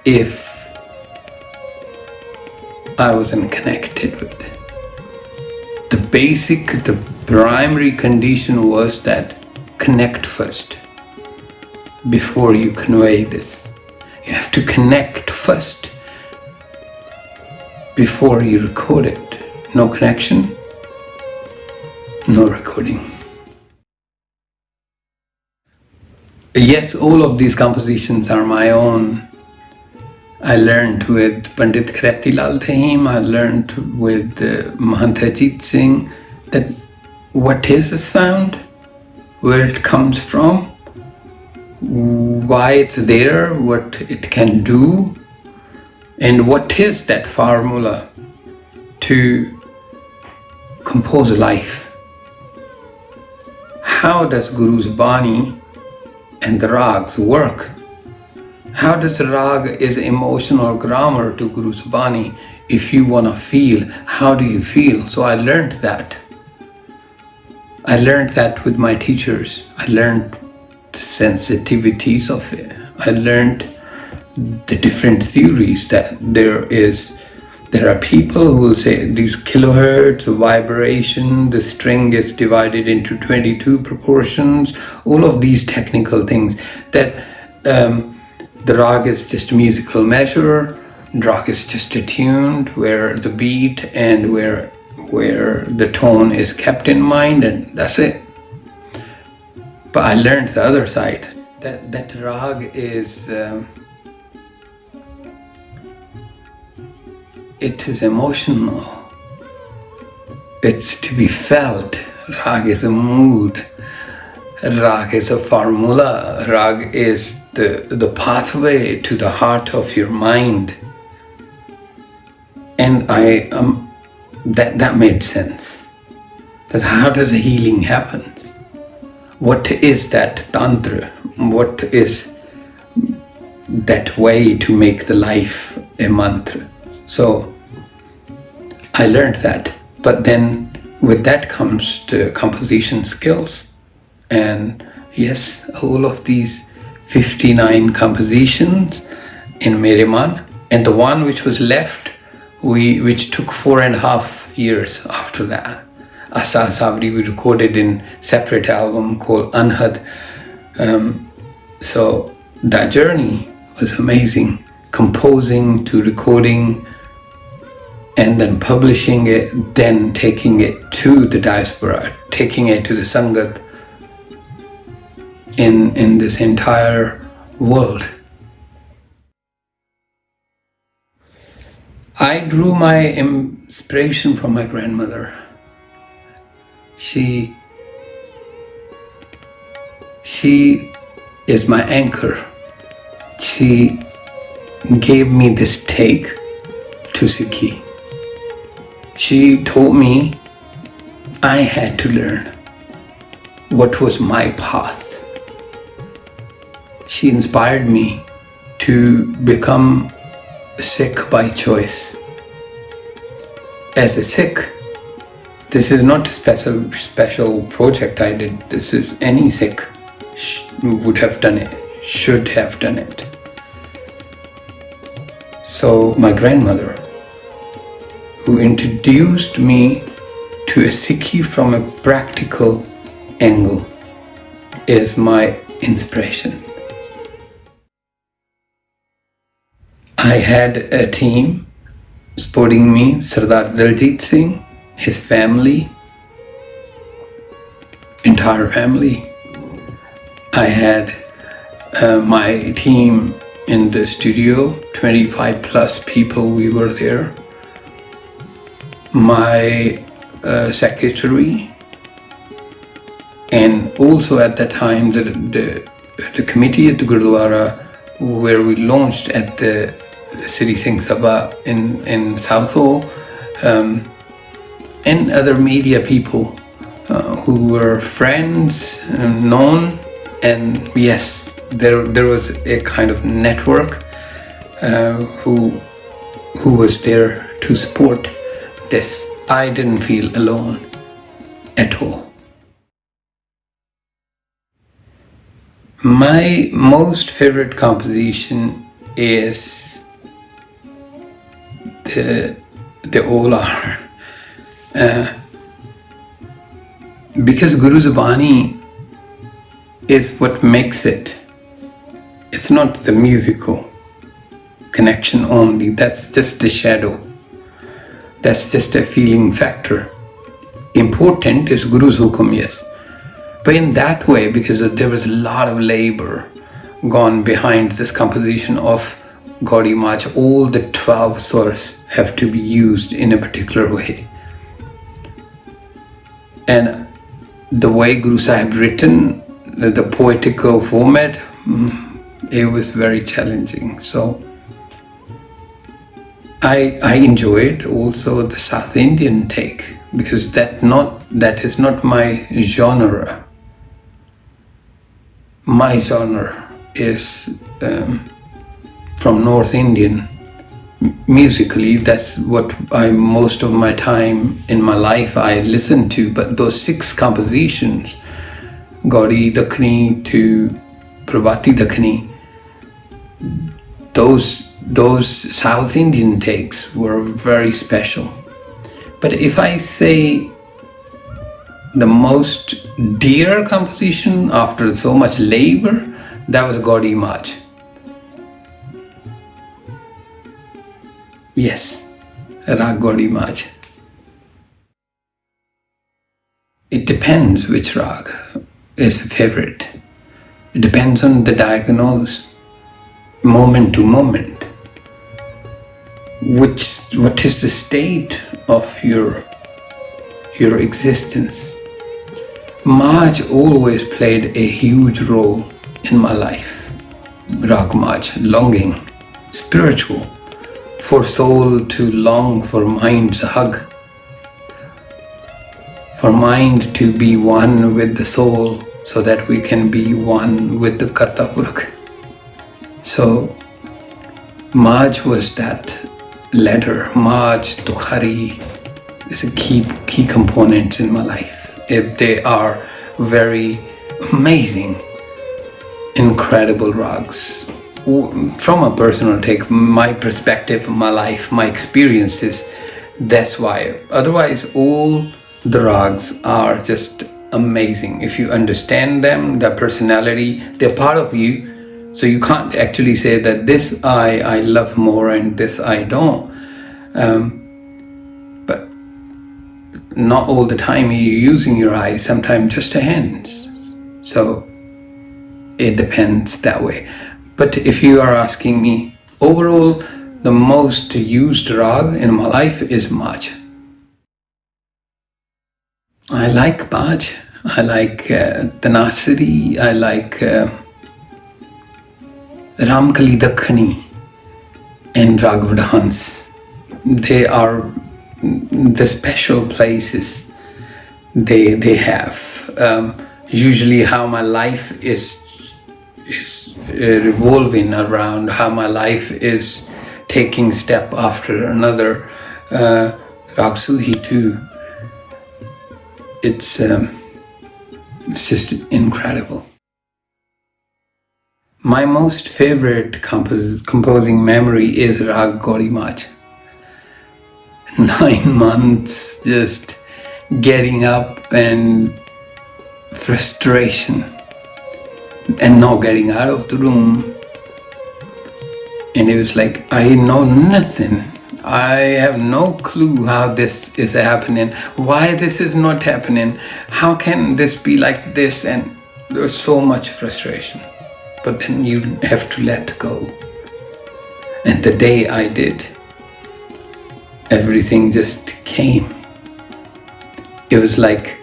if I wasn't connected with it. The primary condition was that connect first before you convey this. You have to connect first before you record it. No connection, no recording. Yes, all of these compositions are my own. I learned with Pandit Krati Lal Tahim, I learned with Mahant Ajit Singh that what is a sound, where it comes from, why it's there, what it can do, and what is that formula to compose a life. How does Guru's Bani and the Raags work? How does raag is emotional grammar to Guru's Bani? If you want to feel, how do you feel? So I learned that. I learned that with my teachers. I learned the sensitivities of it. I learned the different theories that there are people who will say these kilohertz vibration, the string is divided into 22 proportions, all of these technical things that the raag is just a musical measure, raag is just attuned where the beat and where the tone is kept in mind, and that's it. But I learned the other side, that raag is it is emotional. It's to be felt. Raag is a mood. Raag is a formula. Raag is the pathway to the heart of your mind. And that made sense. That how does a healing happen? What is that tantra? What is that way to make the life a mantra? So I learned that. But then with that comes the composition skills. And yes, all of these 59 compositions in Mere Mun, and the one which was left, which took 4.5 years after that. Asa Sabri we recorded in separate album called Anhad. So that journey was amazing, composing to recording and then publishing it, then taking it to the diaspora, taking it to the Sangat in this entire world. I drew my inspiration from my grandmother. She is my anchor. She gave me this take to Sikhi. She told me I had to learn what was my path. She inspired me to become a Sikh by choice. As a Sikh, this is not a special project I did. This is any Sikh would have done it, should have done it. So my grandmother, who introduced me to a Sikhi from a practical angle, is my inspiration. I had a team supporting me, Sardar Daljit Singh, his family, entire family. I had my team in the studio, 25 plus people, we were there. My secretary, And also at that time, the committee at the Gurdwara, where we launched at the Sri Singh Sabha in Southall, and other media people who were friends, known, and yes, there was a kind of network who was there to support this. I didn't feel alone at all. My most favorite composition is the Olar. Because Guru Zabani is what makes it. It's not the musical connection only. That's just a shadow. That's just a feeling factor. Important is Guru's hukum, yes. But in that way, because there was a lot of labor gone behind this composition of Gaudiya Mach, all the 12 swars have to be used in a particular way. And the way Guru Sahib written, the poetical format, it was very challenging. So I enjoyed also the South Indian take, because that is not my genre. My genre is from North Indian. Musically, that's what most of my time in my life I listen to. But those 6 compositions, Gauri Dakhni to Prabhati Dakhni, those South Indian takes were very special. But if I say the most dear composition after so much labor, that was Gaudiya Mach. Yes, Raag Gaudiya Mach. It depends which Raag is a favorite. It depends on the diagnose, moment to moment. What is the state of your existence? Mach always played a huge role in my life. Raag Mach, longing, spiritual, for soul to long for mind's hug, for mind to be one with the soul so that we can be one with the Karta Purakh. So Mach was that ladder. Mach, Tukhari is a key components in my life. They are very amazing, incredible rags. From a personal take, my perspective, my life, my experiences, that's why. Otherwise, all the rags are just amazing. If you understand them, their personality, they're part of you. So you can't actually say that this I love more and this I don't. But not all the time you're using your eyes, sometimes just your hands. So it depends that way. But if you are asking me, overall, the most used rag in my life is Mach. I like Mach. I like Tanasiri. I like Ramkali Dakhani and Raghav Dance. They are the special places they have. Usually how my life is revolving around, how my life is taking step after another. Ragsuhi too. It's just incredible. My most favorite composing memory is Raag Gaudiya Mach. 9 months just getting up and frustration and not getting out of the room. And it was like, I know nothing. I have no clue how this is happening, why this is not happening, how can this be like this, and there was so much frustration. But then you have to let go. And the day I did, everything just came. It was like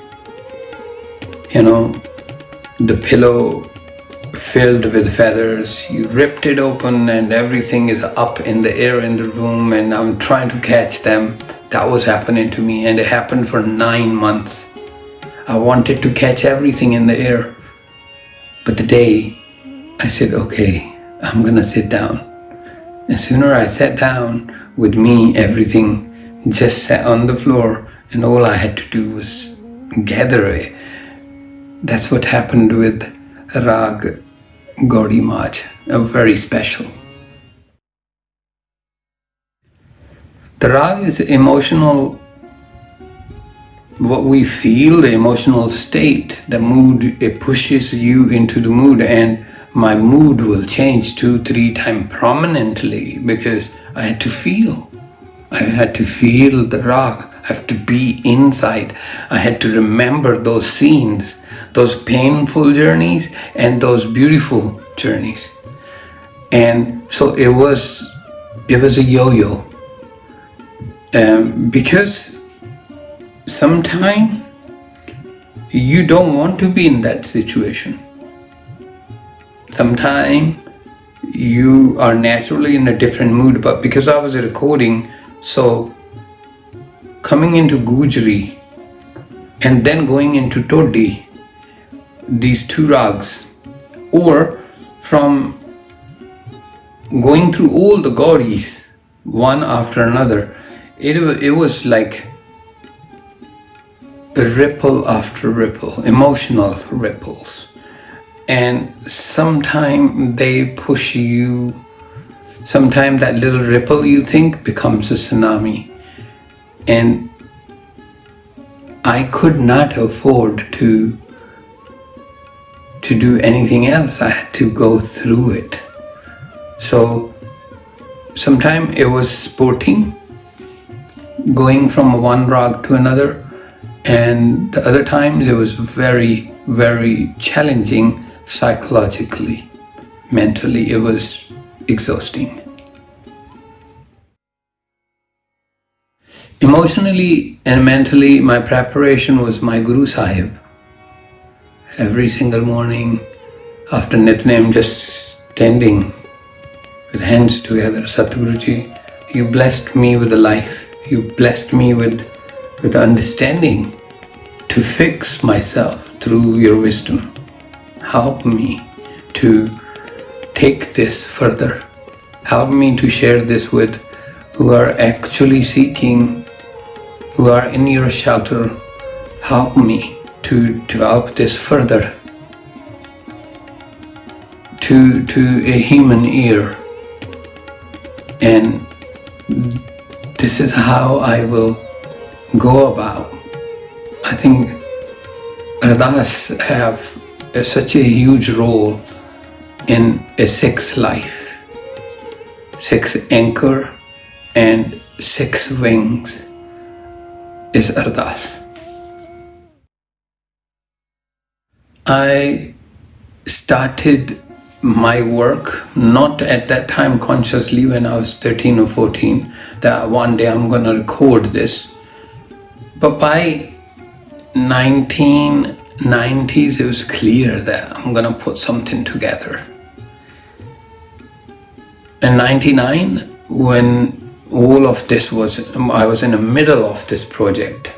you know, the pillow filled with feathers. You ripped it open and everything is up in the air in the room, and I'm trying to catch them. That was happening to me, and it happened for 9 months. I wanted to catch everything in the air. But the day I said, okay, I'm gonna sit down. And sooner I sat down, with me, everything just sat on the floor, and all I had to do was gather it. That's what happened with Raag Gaudi Maj, very special. The Raag is emotional, what we feel, the emotional state, the mood, it pushes you into the mood, and my mood will change 2-3 times prominently because I had to feel. I had to feel the Raag. I have to be inside. I had to remember those scenes, those painful journeys and those beautiful journeys. And so it was a yo-yo. Because sometimes you don't want to be in that situation. Sometimes you are naturally in a different mood, but because I was recording, so coming into Gujri and then going into Todi, these 2 rags, or from going through all the Gaudis one after another, it was like a ripple after ripple, emotional ripples. And sometimes they push you, sometimes that little ripple you think becomes a tsunami. And I could not afford to do anything else. I had to go through it. So sometimes it was sporting, going from one rag to another, and the other times it was very, very challenging psychologically, mentally. It was exhausting. Emotionally and mentally, my preparation was my Guru Sahib. Every single morning after Nitnem, just standing with hands together, Satguruji, you blessed me with a life. You blessed me with understanding to fix myself through your wisdom. Help me to take this further. Help me to share this with who are actually seeking, who are in your shelter. Help me to develop this further to a human ear. And this is how I will go about. I think Ardas have such a huge role in a Sikh's life. Sikh's anchor and Sikh's wings is Ardas. I started my work not at that time consciously when I was 13 or 14 that one day I'm going to record this, but by 1990s it was clear that I'm going to put something together. In 99, when all of this was, I was in the middle of this project,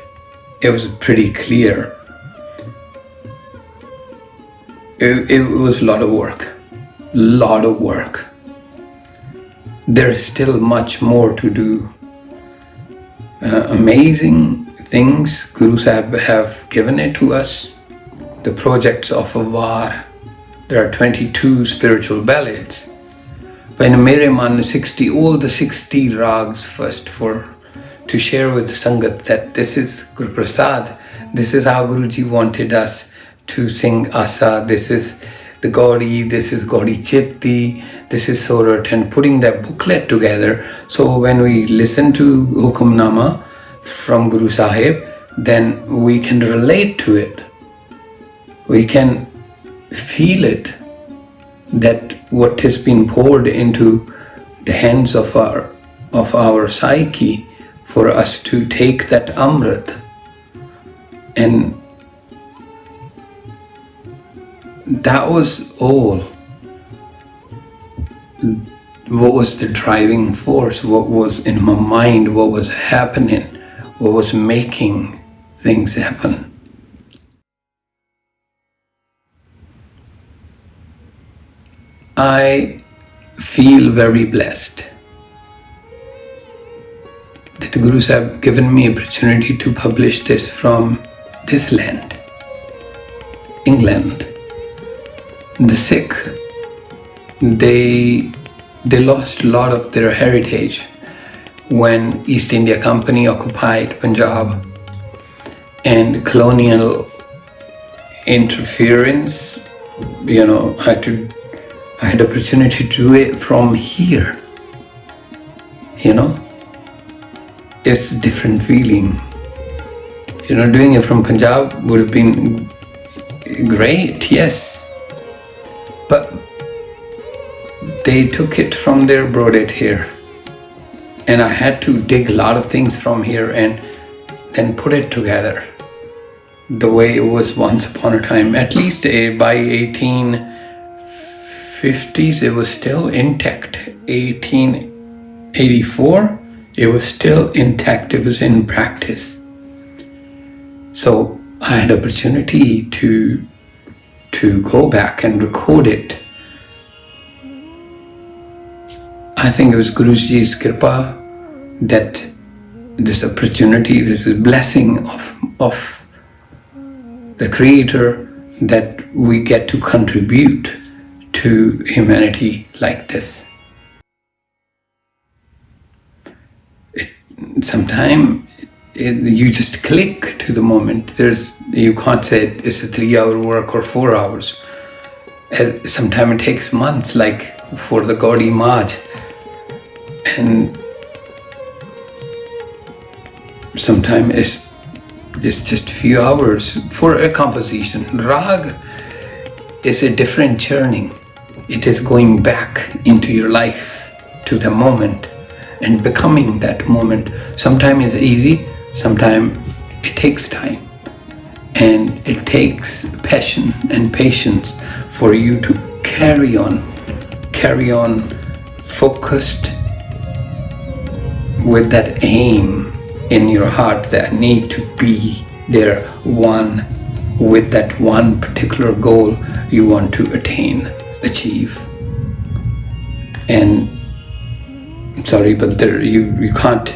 it was pretty clear. It was a lot of work. There's still much more to do. Amazing things Guru Sahib have given it to us. The projects of a war. There are 22 spiritual ballads. But in Mere Mun, all the 60 Raags first to share with the Sangat that this is Guru Prasad. This is how Guruji wanted us to sing Asa. This is the Gaudi, this is Gaudi Chitti, this is Sorat, and putting that booklet together. So when we listen to Hukamnama from Guru Sahib, then we can relate to it. We can feel it, that what has been poured into the hands of our psyche for us to take that Amrit and that was all. What was the driving force? What was in my mind? What was happening? What was making things happen? I feel very blessed that the Gurus have given me opportunity to publish this from this land, England. The Sikh, they lost a lot of their heritage when East India Company occupied Punjab, and colonial interference, I had opportunity to do it from here. It's a different feeling. Doing it from Punjab would have been great, yes. But they took it from there, brought it here. And I had to dig a lot of things from here and then put it together the way it was once upon a time. At least by 1850s, it was still intact. 1884, it was still intact. It was in practice. So I had opportunity to go back and record it. I think it was Guruji's Kripa that this opportunity, this blessing of the Creator, that we get to contribute to humanity like this. Sometimes you just click to the moment. You can't say it's a 3-hour work or 4 hours. Sometimes it takes months, like for the Gaudi Maj. And sometimes it's just a few hours for a composition. Raag is a different churning. It is going back into your life, to the moment, and becoming that moment. Sometimes it's easy, sometimes it takes time. And it takes passion and patience for you to carry on focused with that aim in your heart, that need to be there, one with that one particular goal you want to achieve. And sorry, but you can't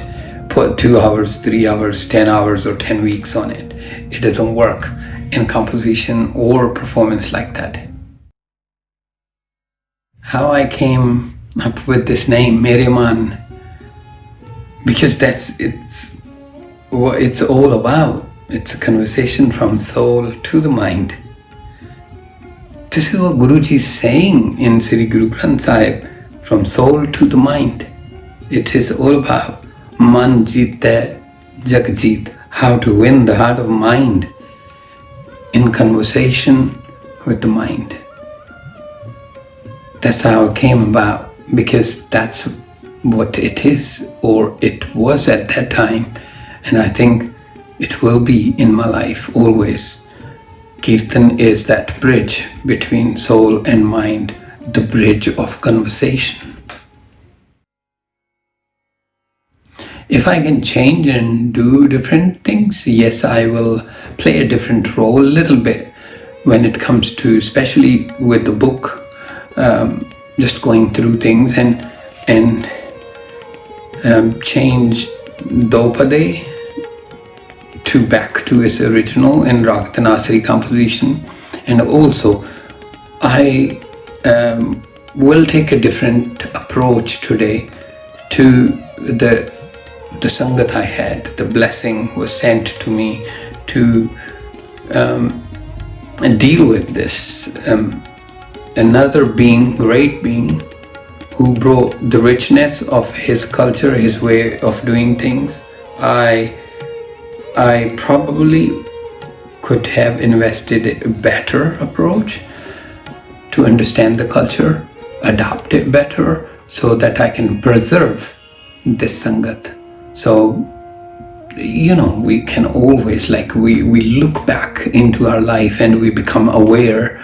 put 2 hours, 3 hours, 10 hours or 10 weeks on it. It doesn't work in composition or performance like that. How I came up with this name, Mere Mun, because it's what it's all about. It's a conversation from soul to the mind. This is what Guruji is saying in Sri Guru Granth Sahib, from soul to the mind. It is all about man jeete jag jeet, how to win the heart of mind in conversation with the mind. That's how it came about, because that's what it is, or it was at that time, and I think it will be in my life always. Kirtan is that bridge between soul and mind, the bridge of conversation. If I can change and do different things, yes, I will play a different role a little bit when it comes to, especially with the book, just going through things and change Dopade back to its original in Raag Tanasri composition. And also I will take a different approach today to the Sangat I had. The blessing was sent to me to deal with this. Another being, great being, who brought the richness of his culture, his way of doing things. I probably could have invested a better approach to understand the culture, adopt it better, so that I can preserve this Sangat. So, we can always, we look back into our life and we become aware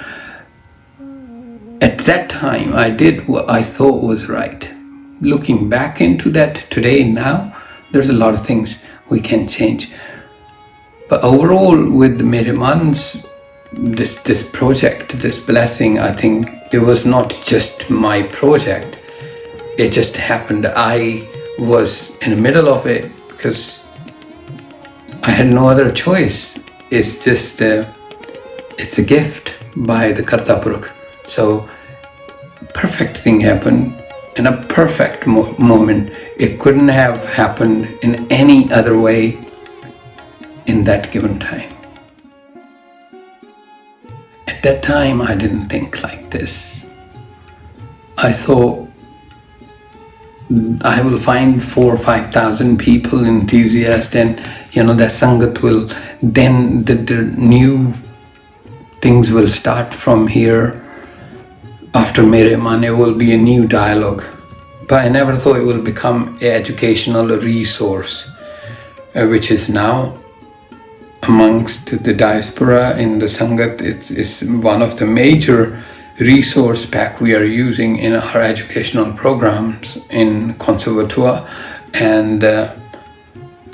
that time I did what I thought was right. Looking back into that today, now, there's a lot of things we can change. But overall, with Mere Mun's this project, this blessing, I think it was not just my project. It just happened. I was in the middle of it because I had no other choice. It's just it's a gift by the Karta Purukh. So perfect thing happened in a perfect moment. It couldn't have happened in any other way in that given time. At that time, I didn't think like this. I thought I will find 4,000 or 5,000 people enthusiastic, and that Sangat will, then the new things will start from here. After Mere Mun, it will be a new dialogue. But I never thought it will become an educational resource, which is now amongst the diaspora in the Sangat. It's one of the major resource pack we are using in our educational programs in Conservatoire. And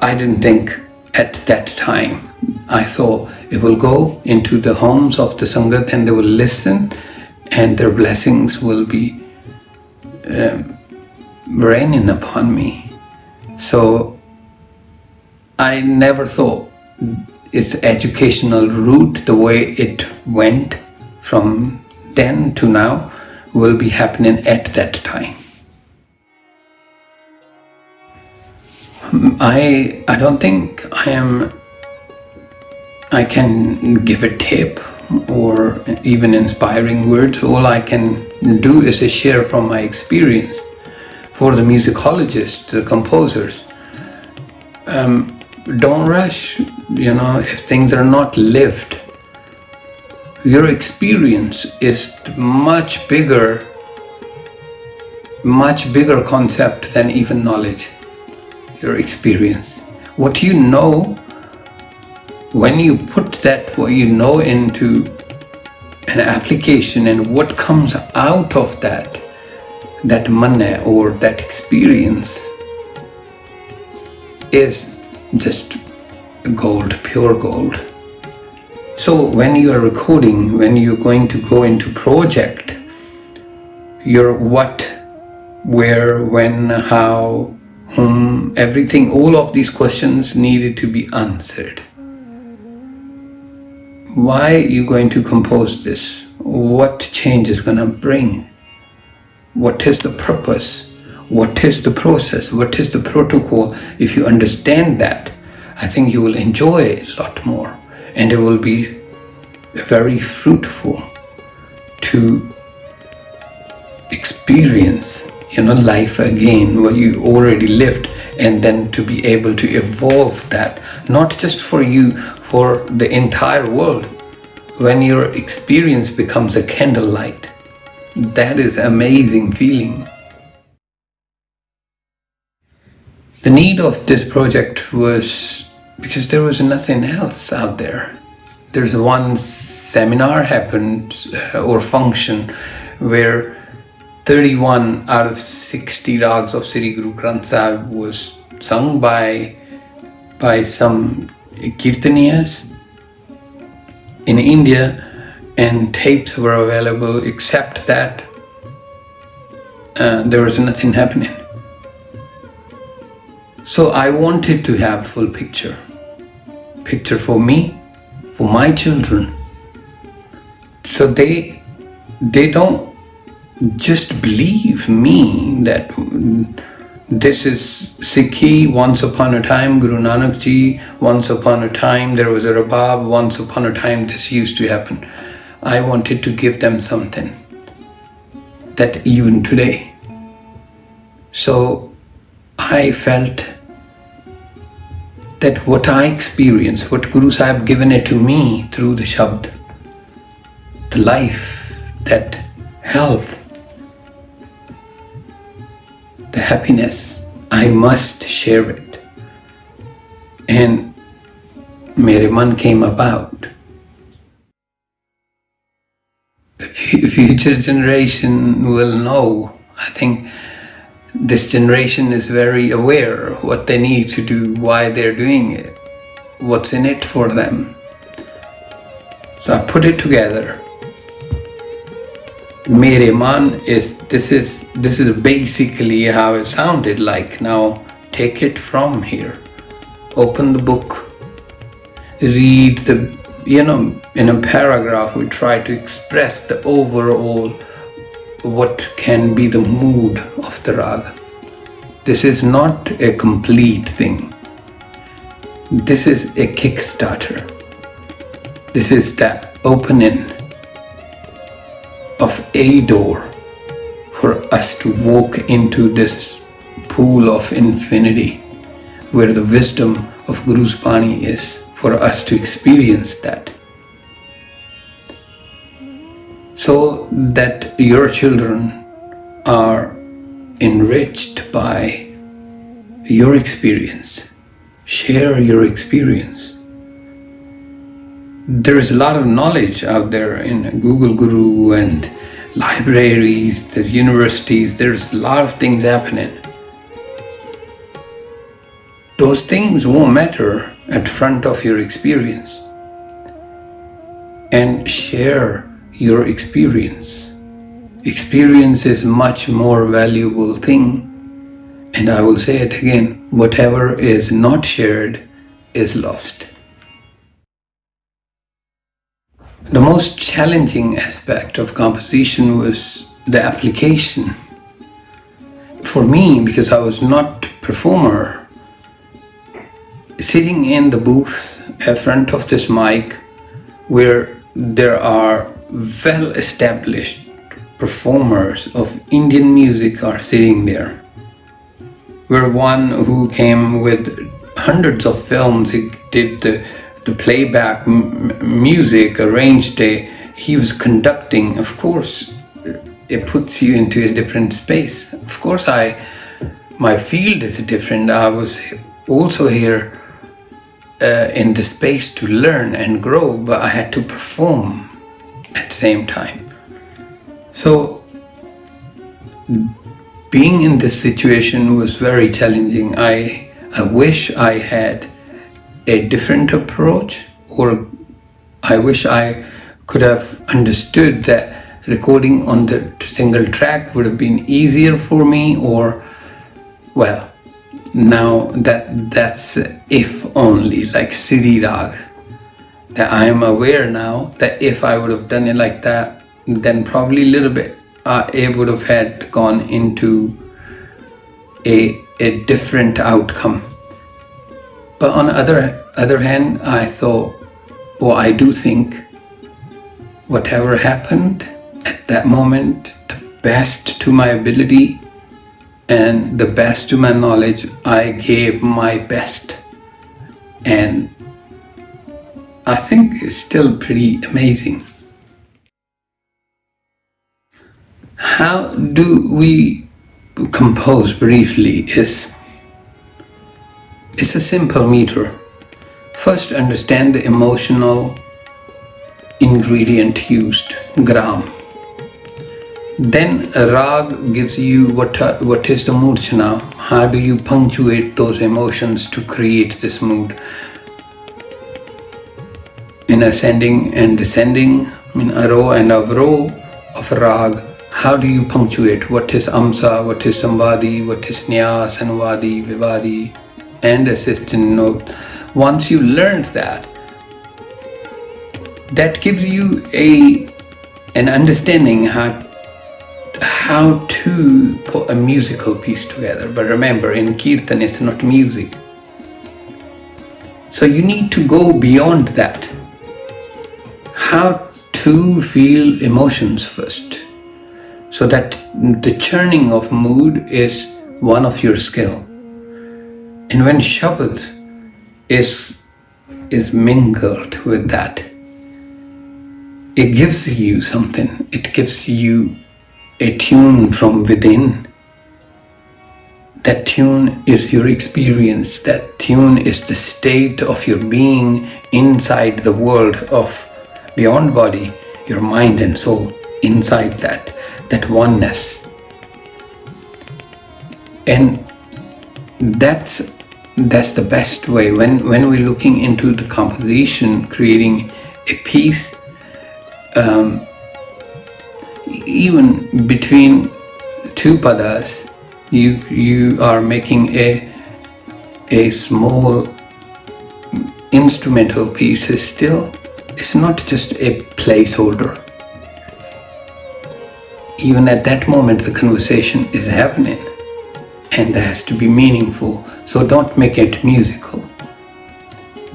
I didn't think at that time. I thought it will go into the homes of the Sangat and they will listen and their blessings will be raining upon me. So I never thought its educational route, the way it went from then to now, will be happening at that time. I don't think I can give a tip or even inspiring words. All I can do is to share from my experience. For the musicologists, the composers, don't rush, if things are not lived. Your experience is much bigger concept than even knowledge. Your experience. What you know, when you put that what you know into an application, and what comes out of that manna or that experience is just gold, pure gold. So when you are recording, when you're going to go into project, your what, where, when, how, whom, everything, all of these questions needed to be answered. Why are you going to compose this? What change is going to bring? What is the purpose? What is the process? What is the protocol? If you understand that, I think you will enjoy it a lot more, and it will be very fruitful to experience, life again, what you already lived, and then to be able to evolve that, not just for you, for the entire world. When your experience becomes a candlelight, that is an amazing feeling. The need of this project was because there was nothing else out there. There's one seminar happened or function where 31 out of 60 Raags of Sri Guru Granth Sahib was sung by some Kirtaniyas in India, and tapes were available, except that there was nothing happening. So I wanted to have full picture for me, for my children. So they don't just believe me that this is Sikhi. Once upon a time, Guru Nanak Ji, once upon a time there was a rabab, once upon a time this used to happen. I wanted to give them something that even today. So I felt that what I experienced, what Guru Sahib given it to me through the Shabd, the life, that health, the happiness, I must share it. And Mere Mun came about. A future generation will know. I think this generation is very aware of what they need to do, why they're doing it, what's in it for them. So I put it together. Mere Mun this is basically how it sounded like. Now take it from here. Open the book. Read in a paragraph we try to express the overall what can be the mood of the raga. This is not a complete thing. This is a Kickstarter. This is the opening of a door for us to walk into this pool of infinity where the wisdom of Guru's Bani is, for us to experience that. So that your children are enriched by your experience. Share your experience. There is a lot of knowledge out there in Google Guru and libraries, the universities. There's a lot of things happening. Those things won't matter at front of your experience. And share your experience. Experience is much more valuable thing. And I will say it again, whatever is not shared is lost. The most challenging aspect of composition was the application. For me, because I was not a performer, sitting in the booth in front of this mic where there are well-established performers of Indian music are sitting there. Where one who came with hundreds of films, he did the playback music, arranged he was conducting. Of course, it puts you into a different space. Of course, my field is different. I was also here in the space to learn and grow, but I had to perform at the same time. So being in this situation was very challenging. I wish I had a different approach, or I wish I could have understood that recording on the single track would have been easier for me, or, well, now that's if only, like Siddhi Raag, that I am aware now that if I would have done it like that, then probably a little bit it would have had gone into a different outcome. But on the other hand, I thought, or I do think, whatever happened at that moment, the best to my ability and the best to my knowledge, I gave my best. And I think it's still pretty amazing. How do we compose briefly it's a simple meter. First, understand the emotional ingredient used, gram. Then a raag gives you what is the murchana. How do you punctuate those emotions to create this mood? In ascending and descending, in arrow and avroh of raag, how do you punctuate? What is amsa, what is sambadi, what is nyas, anuvadi, vivadi, and assistant note. Once you learned that gives you an understanding how to put a musical piece together. But remember, in Kirtan it's not music. So you need to go beyond that. How to feel emotions first. So that the churning of mood is one of your skill. And when Shabad is mingled with that, it gives you something. It gives you a tune from within. That tune is your experience. That tune is the state of your being inside the world of beyond body, your mind and soul. inside that oneness. And that's the best way when we're looking into the composition, creating a piece, even between two padas, you are making a small instrumental piece. Is still, it's not just a placeholder. Even at that moment, the conversation is happening, and it has to be meaningful. So don't make it musical.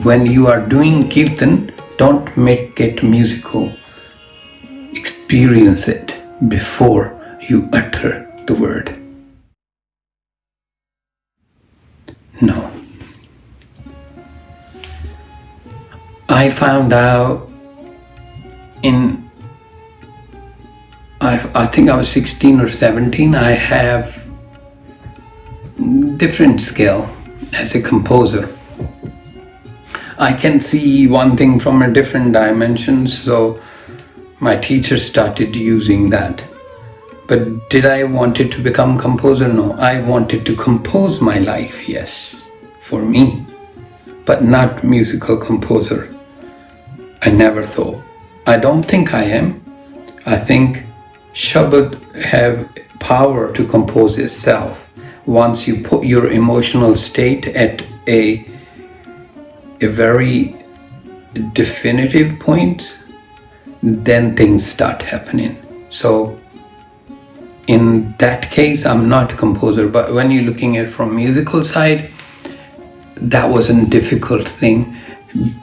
When you are doing kirtan, don't make it musical. Experience it before you utter the word. No. I found out I think I was 16 or 17, I have different skill as a composer. I can see one thing from a different dimension, so my teacher started using that. But did I wanted to become composer? No, I wanted to compose my life, yes, for me, but not musical composer. I never thought. I don't think I am. I think Shabad have power to compose itself. Once you put your emotional state at a very definitive point, then things start happening. So in that case, I'm not a composer, but when you're looking at it from musical side, that wasn't a difficult thing,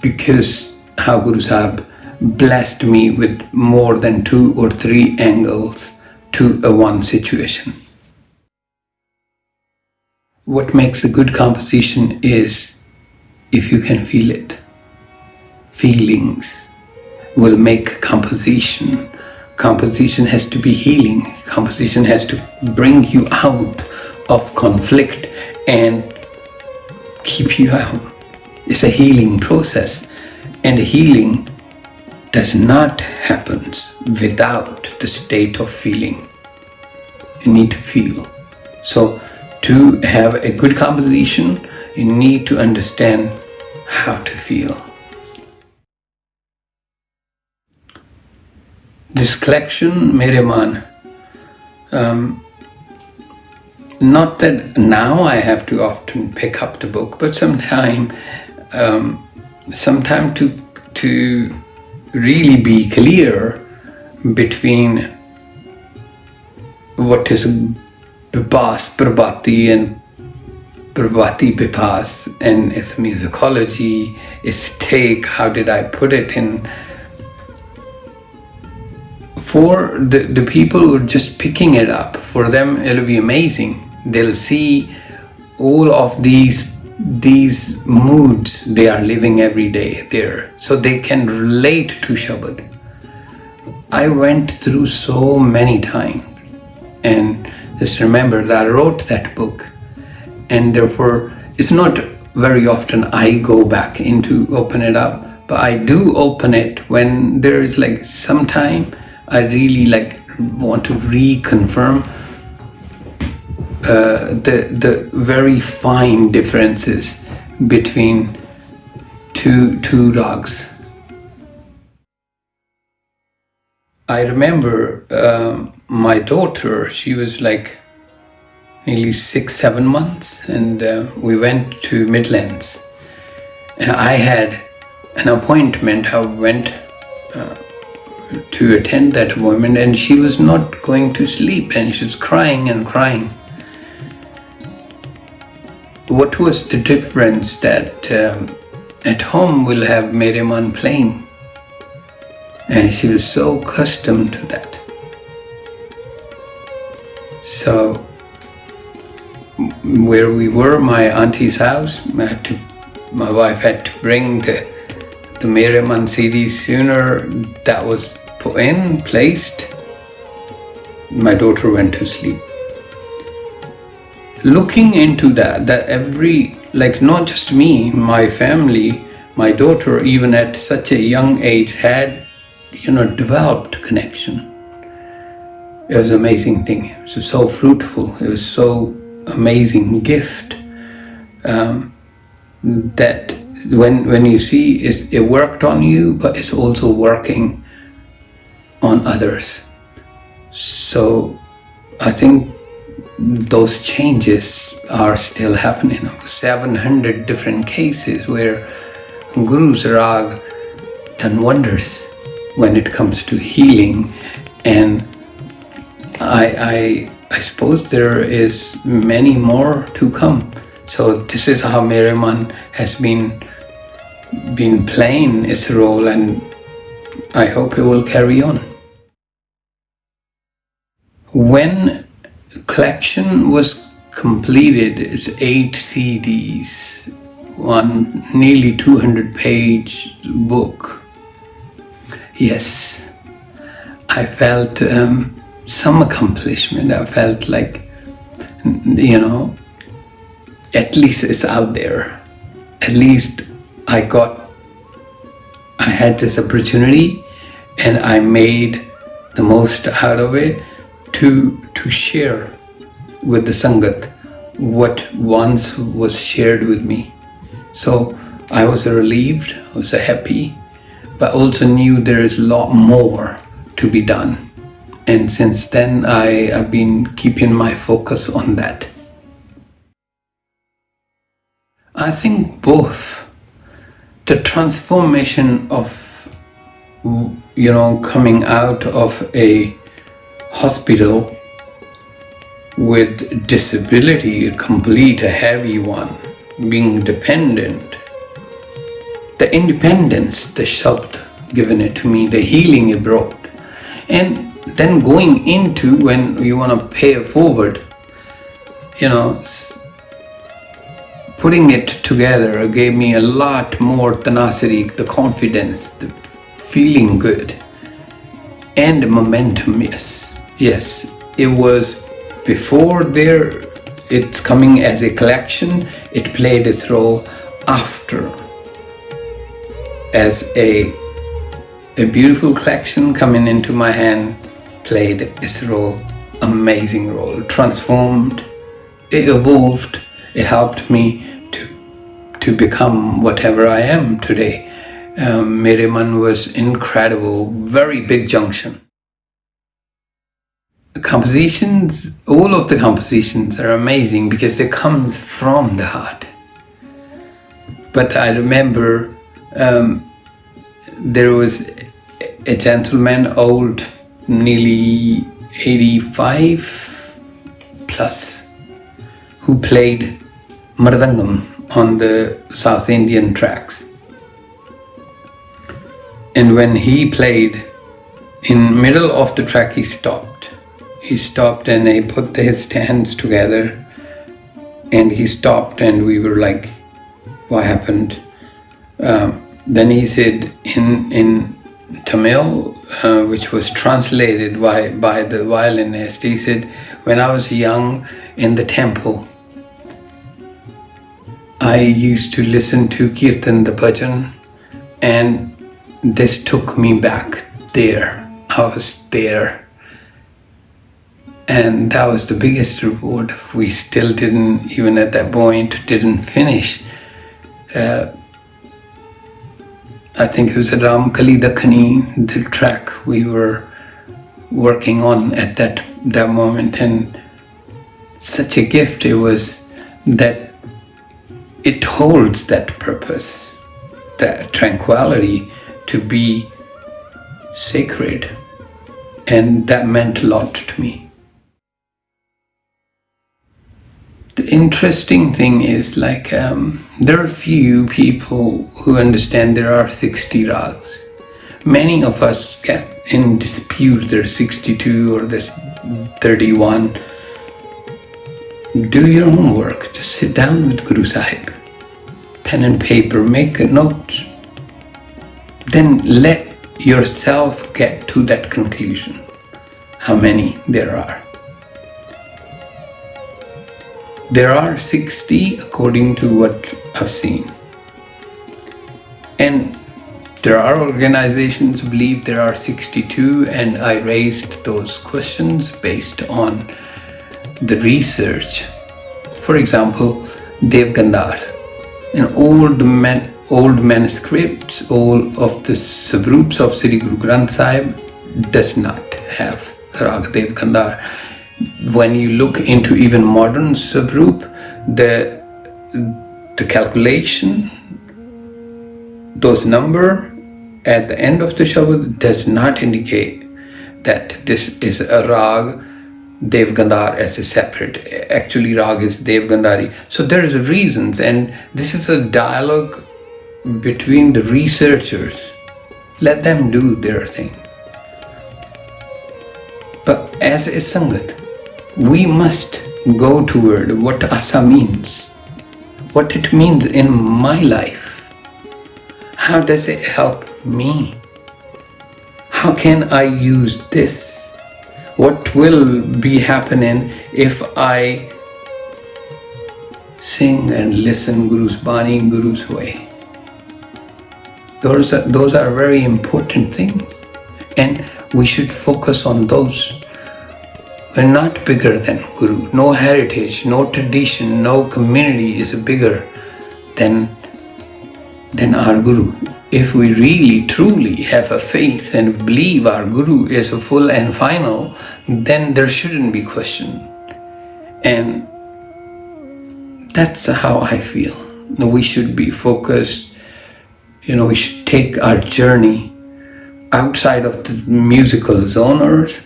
because how Guru Sahib blessed me with more than 2 or 3 angles to a one situation. What makes a good composition is if you can feel it. Feelings will make composition. Composition has to be healing. Composition has to bring you out of conflict and keep you out. It's a healing process, and healing does not happen without the state of feeling. You need to feel. So to have a good composition, you need to understand how to feel. This collection, Mere Mun, not that now I have to often pick up the book, but sometime to really be clear between what is Bipas Prabhati and Prabhati Bipas, and its musicology, its take, how did I put it in. For the people who are just picking it up, for them it'll be amazing. They'll see all of these moods they are living every day there, so they can relate to Shabad. I went through so many times, and just remember that I wrote that book, and therefore it's not very often I go back into open it up, but I do open it when there is like some time I really want to reconfirm the very fine differences between two Raags. I remember my daughter, she was like nearly 6-7 months, and we went to Midlands, and I had an appointment. I went to attend that appointment, and she was not going to sleep, and she was crying and crying. What was the difference that at home we'll have Mere Mun playing, and she was so accustomed to that. So where we were, my auntie's house, my wife had to bring the Mere Mun CD. Sooner that was placed, my daughter went to sleep. Looking into that every, not just me, my family, my daughter, even at such a young age, had, developed connection. It was an amazing thing. It was so fruitful. It was so amazing gift that when you see it worked on you, but it's also working on others. So I think those changes are still happening. 700 different cases where Guru's raag done wonders when it comes to healing, and I suppose there is many more to come. So this is how Mere Mun has been playing its role, and I hope it will carry on. When collection was completed, it's 8 CDs, one nearly 200-page book. Yes, I felt some accomplishment. I felt like, at least it's out there. At least I had this opportunity, and I made the most out of it to share with the Sangat what once was shared with me. So I was relieved, I was happy, but also knew there is a lot more to be done. And since then, I've been keeping my focus on that. I think both the transformation of, coming out of a hospital with disability, a complete, a heavy one, being dependent, the independence, the shabd given it to me, the healing it brought, and then going into when you want to pay it forward, putting it together gave me a lot more tenacity, the confidence, the feeling good, and the momentum. Yes, it was before there, it's coming as a collection, it played its role after as a beautiful collection coming into my hand, played its role, amazing role, transformed, it evolved, it helped me to become whatever I am today. Mere Mun was incredible, very big junction. The compositions, all of the compositions are amazing because they comes from the heart. But I remember there was a gentleman, old, nearly 85 plus, who played mridangam on the South Indian tracks. And when he played, in middle of the track he stopped. He stopped and he put his hands together, and he stopped, and we were like, what happened? Then he said in Tamil, which was translated by the violinist, he said, when I was young in the temple, I used to listen to Kirtan, the bhajan, and this took me back there. I was there. And that was the biggest reward. We still didn't, even at that point, didn't finish. I think it was a Ram Kali Dakhani, the track we were working on at that moment. And such a gift it was that it holds that purpose, that tranquility to be sacred. And that meant a lot to me. The interesting thing is there are few people who understand there are 60 rags. Many of us get in dispute there are 62 or there's 31. Do your homework, just sit down with Guru Sahib, pen and paper, make a note. Then let yourself get to that conclusion, how many there are. There are 60 according to what I've seen. And There are organizations who believe there are 62, and I raised those questions based on the research. For example, Dev Gandhar, in old manuscripts, all of the Swarups of Sri Guru Granth Sahib does not have Raag Dev Gandhar. When you look into even modern Swarup, the calculation, those number at the end of the Shabad does not indicate that this is a Raag Dev Gandhar as a separate. Actually, Raag is Dev Gandhari. So there is reasons, and this is a dialogue between the researchers. Let them do their thing. But as a Sangat, we must go toward what Asa means, what it means in my life. How does it help me? How can I use this? What will be happening if I sing and listen Guru's Bani, Guru's way? Those are very important things, and we should focus on those. We're not bigger than Guru. No heritage, no tradition, no community is bigger than our Guru. If we really truly have a faith and believe our Guru is a full and final, then there shouldn't be question. And that's how I feel. We should be focused. We should take our journey outside of the musical genres,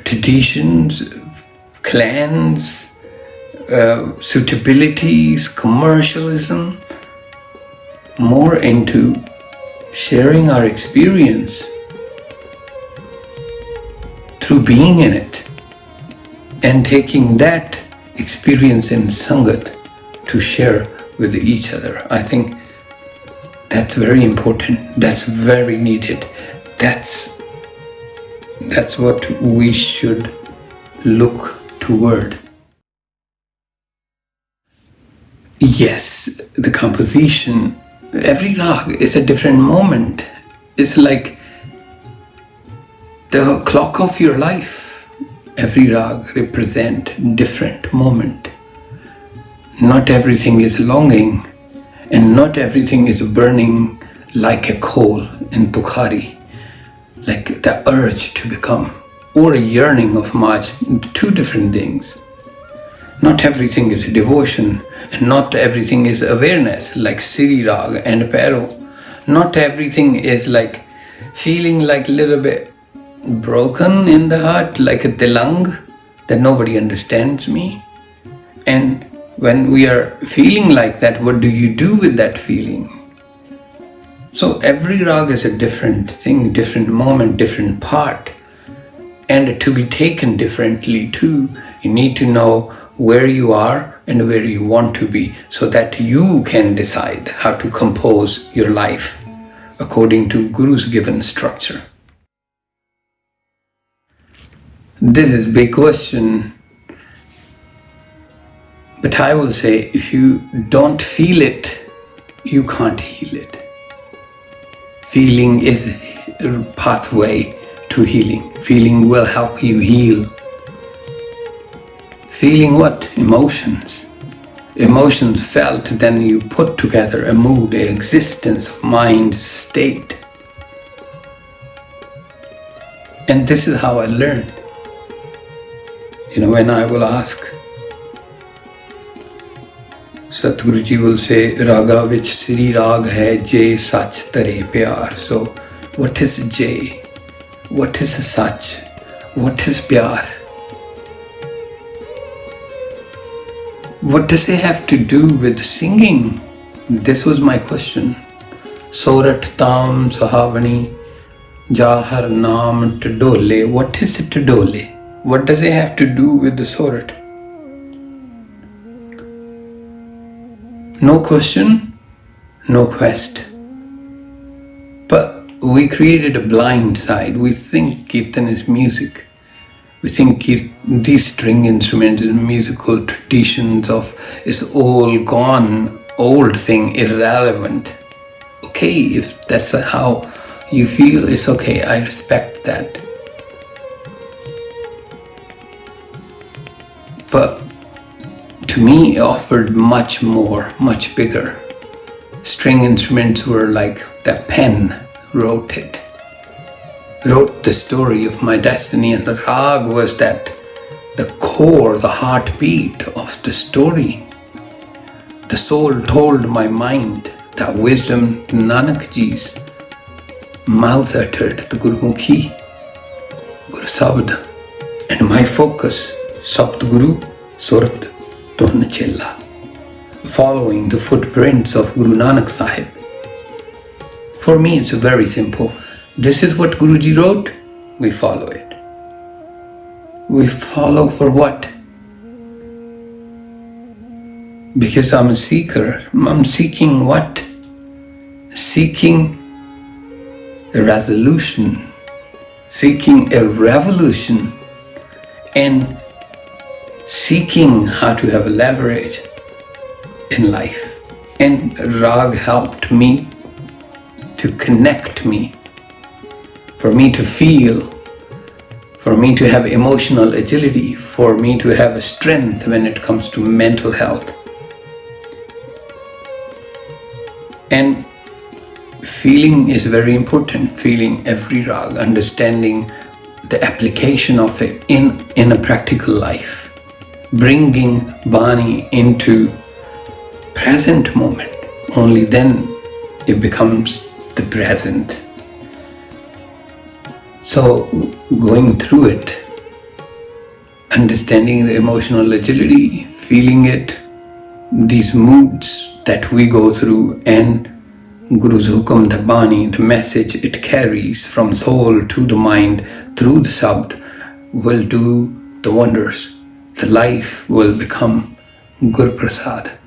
traditions, clans, suitabilities, commercialism, more into sharing our experience through being in it and taking that experience in Sangat to share with each other. I think that's very important. That's very needed. That's what we should look toward. Yes, the composition, every raag is a different moment. It's like the clock of your life. Every raag represents different moment. Not everything is longing, and not everything is burning like a coal in Tukhari, like the urge to become, or a yearning of Maj, two different things. Not everything is devotion, and not everything is awareness, like Siri Raag and Pero. Not everything is like feeling like a little bit broken in the heart, like a tilang, that nobody understands me. And when we are feeling like that, what do you do with that feeling? So every raag is a different thing, different moment, different part. And to be taken differently too, you need to know where you are and where you want to be, so that you can decide how to compose your life according to Guru's given structure. This is a big question, but I will say, if you don't feel it, you can't heal it. Feeling is a pathway to healing. Feeling will help you heal. Feeling what? Emotions. Emotions felt, then you put together a mood, an existence of mind state. And this is how I learned. When I will ask, Satguruji will say, Raga vich Sri Raag hai J Sach Tare Pyar. So, what is J? What is Sach? What is Pyar? What does it have to do with singing? This was my question. Sorat Tam Sahavani Jahar Naam Tadole. What is Tadole? What does it have to do with the Sorat? No question, no quest. But we created a blind side. We think Kirtan is music. We think these string instruments and musical traditions is all gone, old thing, irrelevant. okay. If that's how you feel, it's okay. I respect that. But to me, it offered much more, much bigger. String instruments were like the pen wrote the story of my destiny, and the raag was that the core, the heartbeat of the story. The soul told my mind that wisdom Nanak Ji's mouth uttered, the Gurmukhi, Guru Sabd, and my focus, Sabd Guru, Surat Tun Chilla, following the footprints of Guru Nanak Sahib. For me, it's very simple. This is what Guruji wrote, we follow it. We follow for what? Because I'm a seeker. I'm seeking what? Seeking a resolution, seeking a revolution, and seeking how to have a leverage in life. And raag helped me to connect me, for me to feel, for me to have emotional agility, for me to have a strength when it comes to mental health. And feeling is very important, feeling every raag, understanding the application of it in a practical life, bringing Bani into present moment. Only then it becomes the present. So going through it, understanding the emotional agility, feeling it, these moods that we go through, and Guru's Hukum, the Bani, the message it carries from soul to the mind through the Sabd, will do the wonders. The life will become Guru Prasad.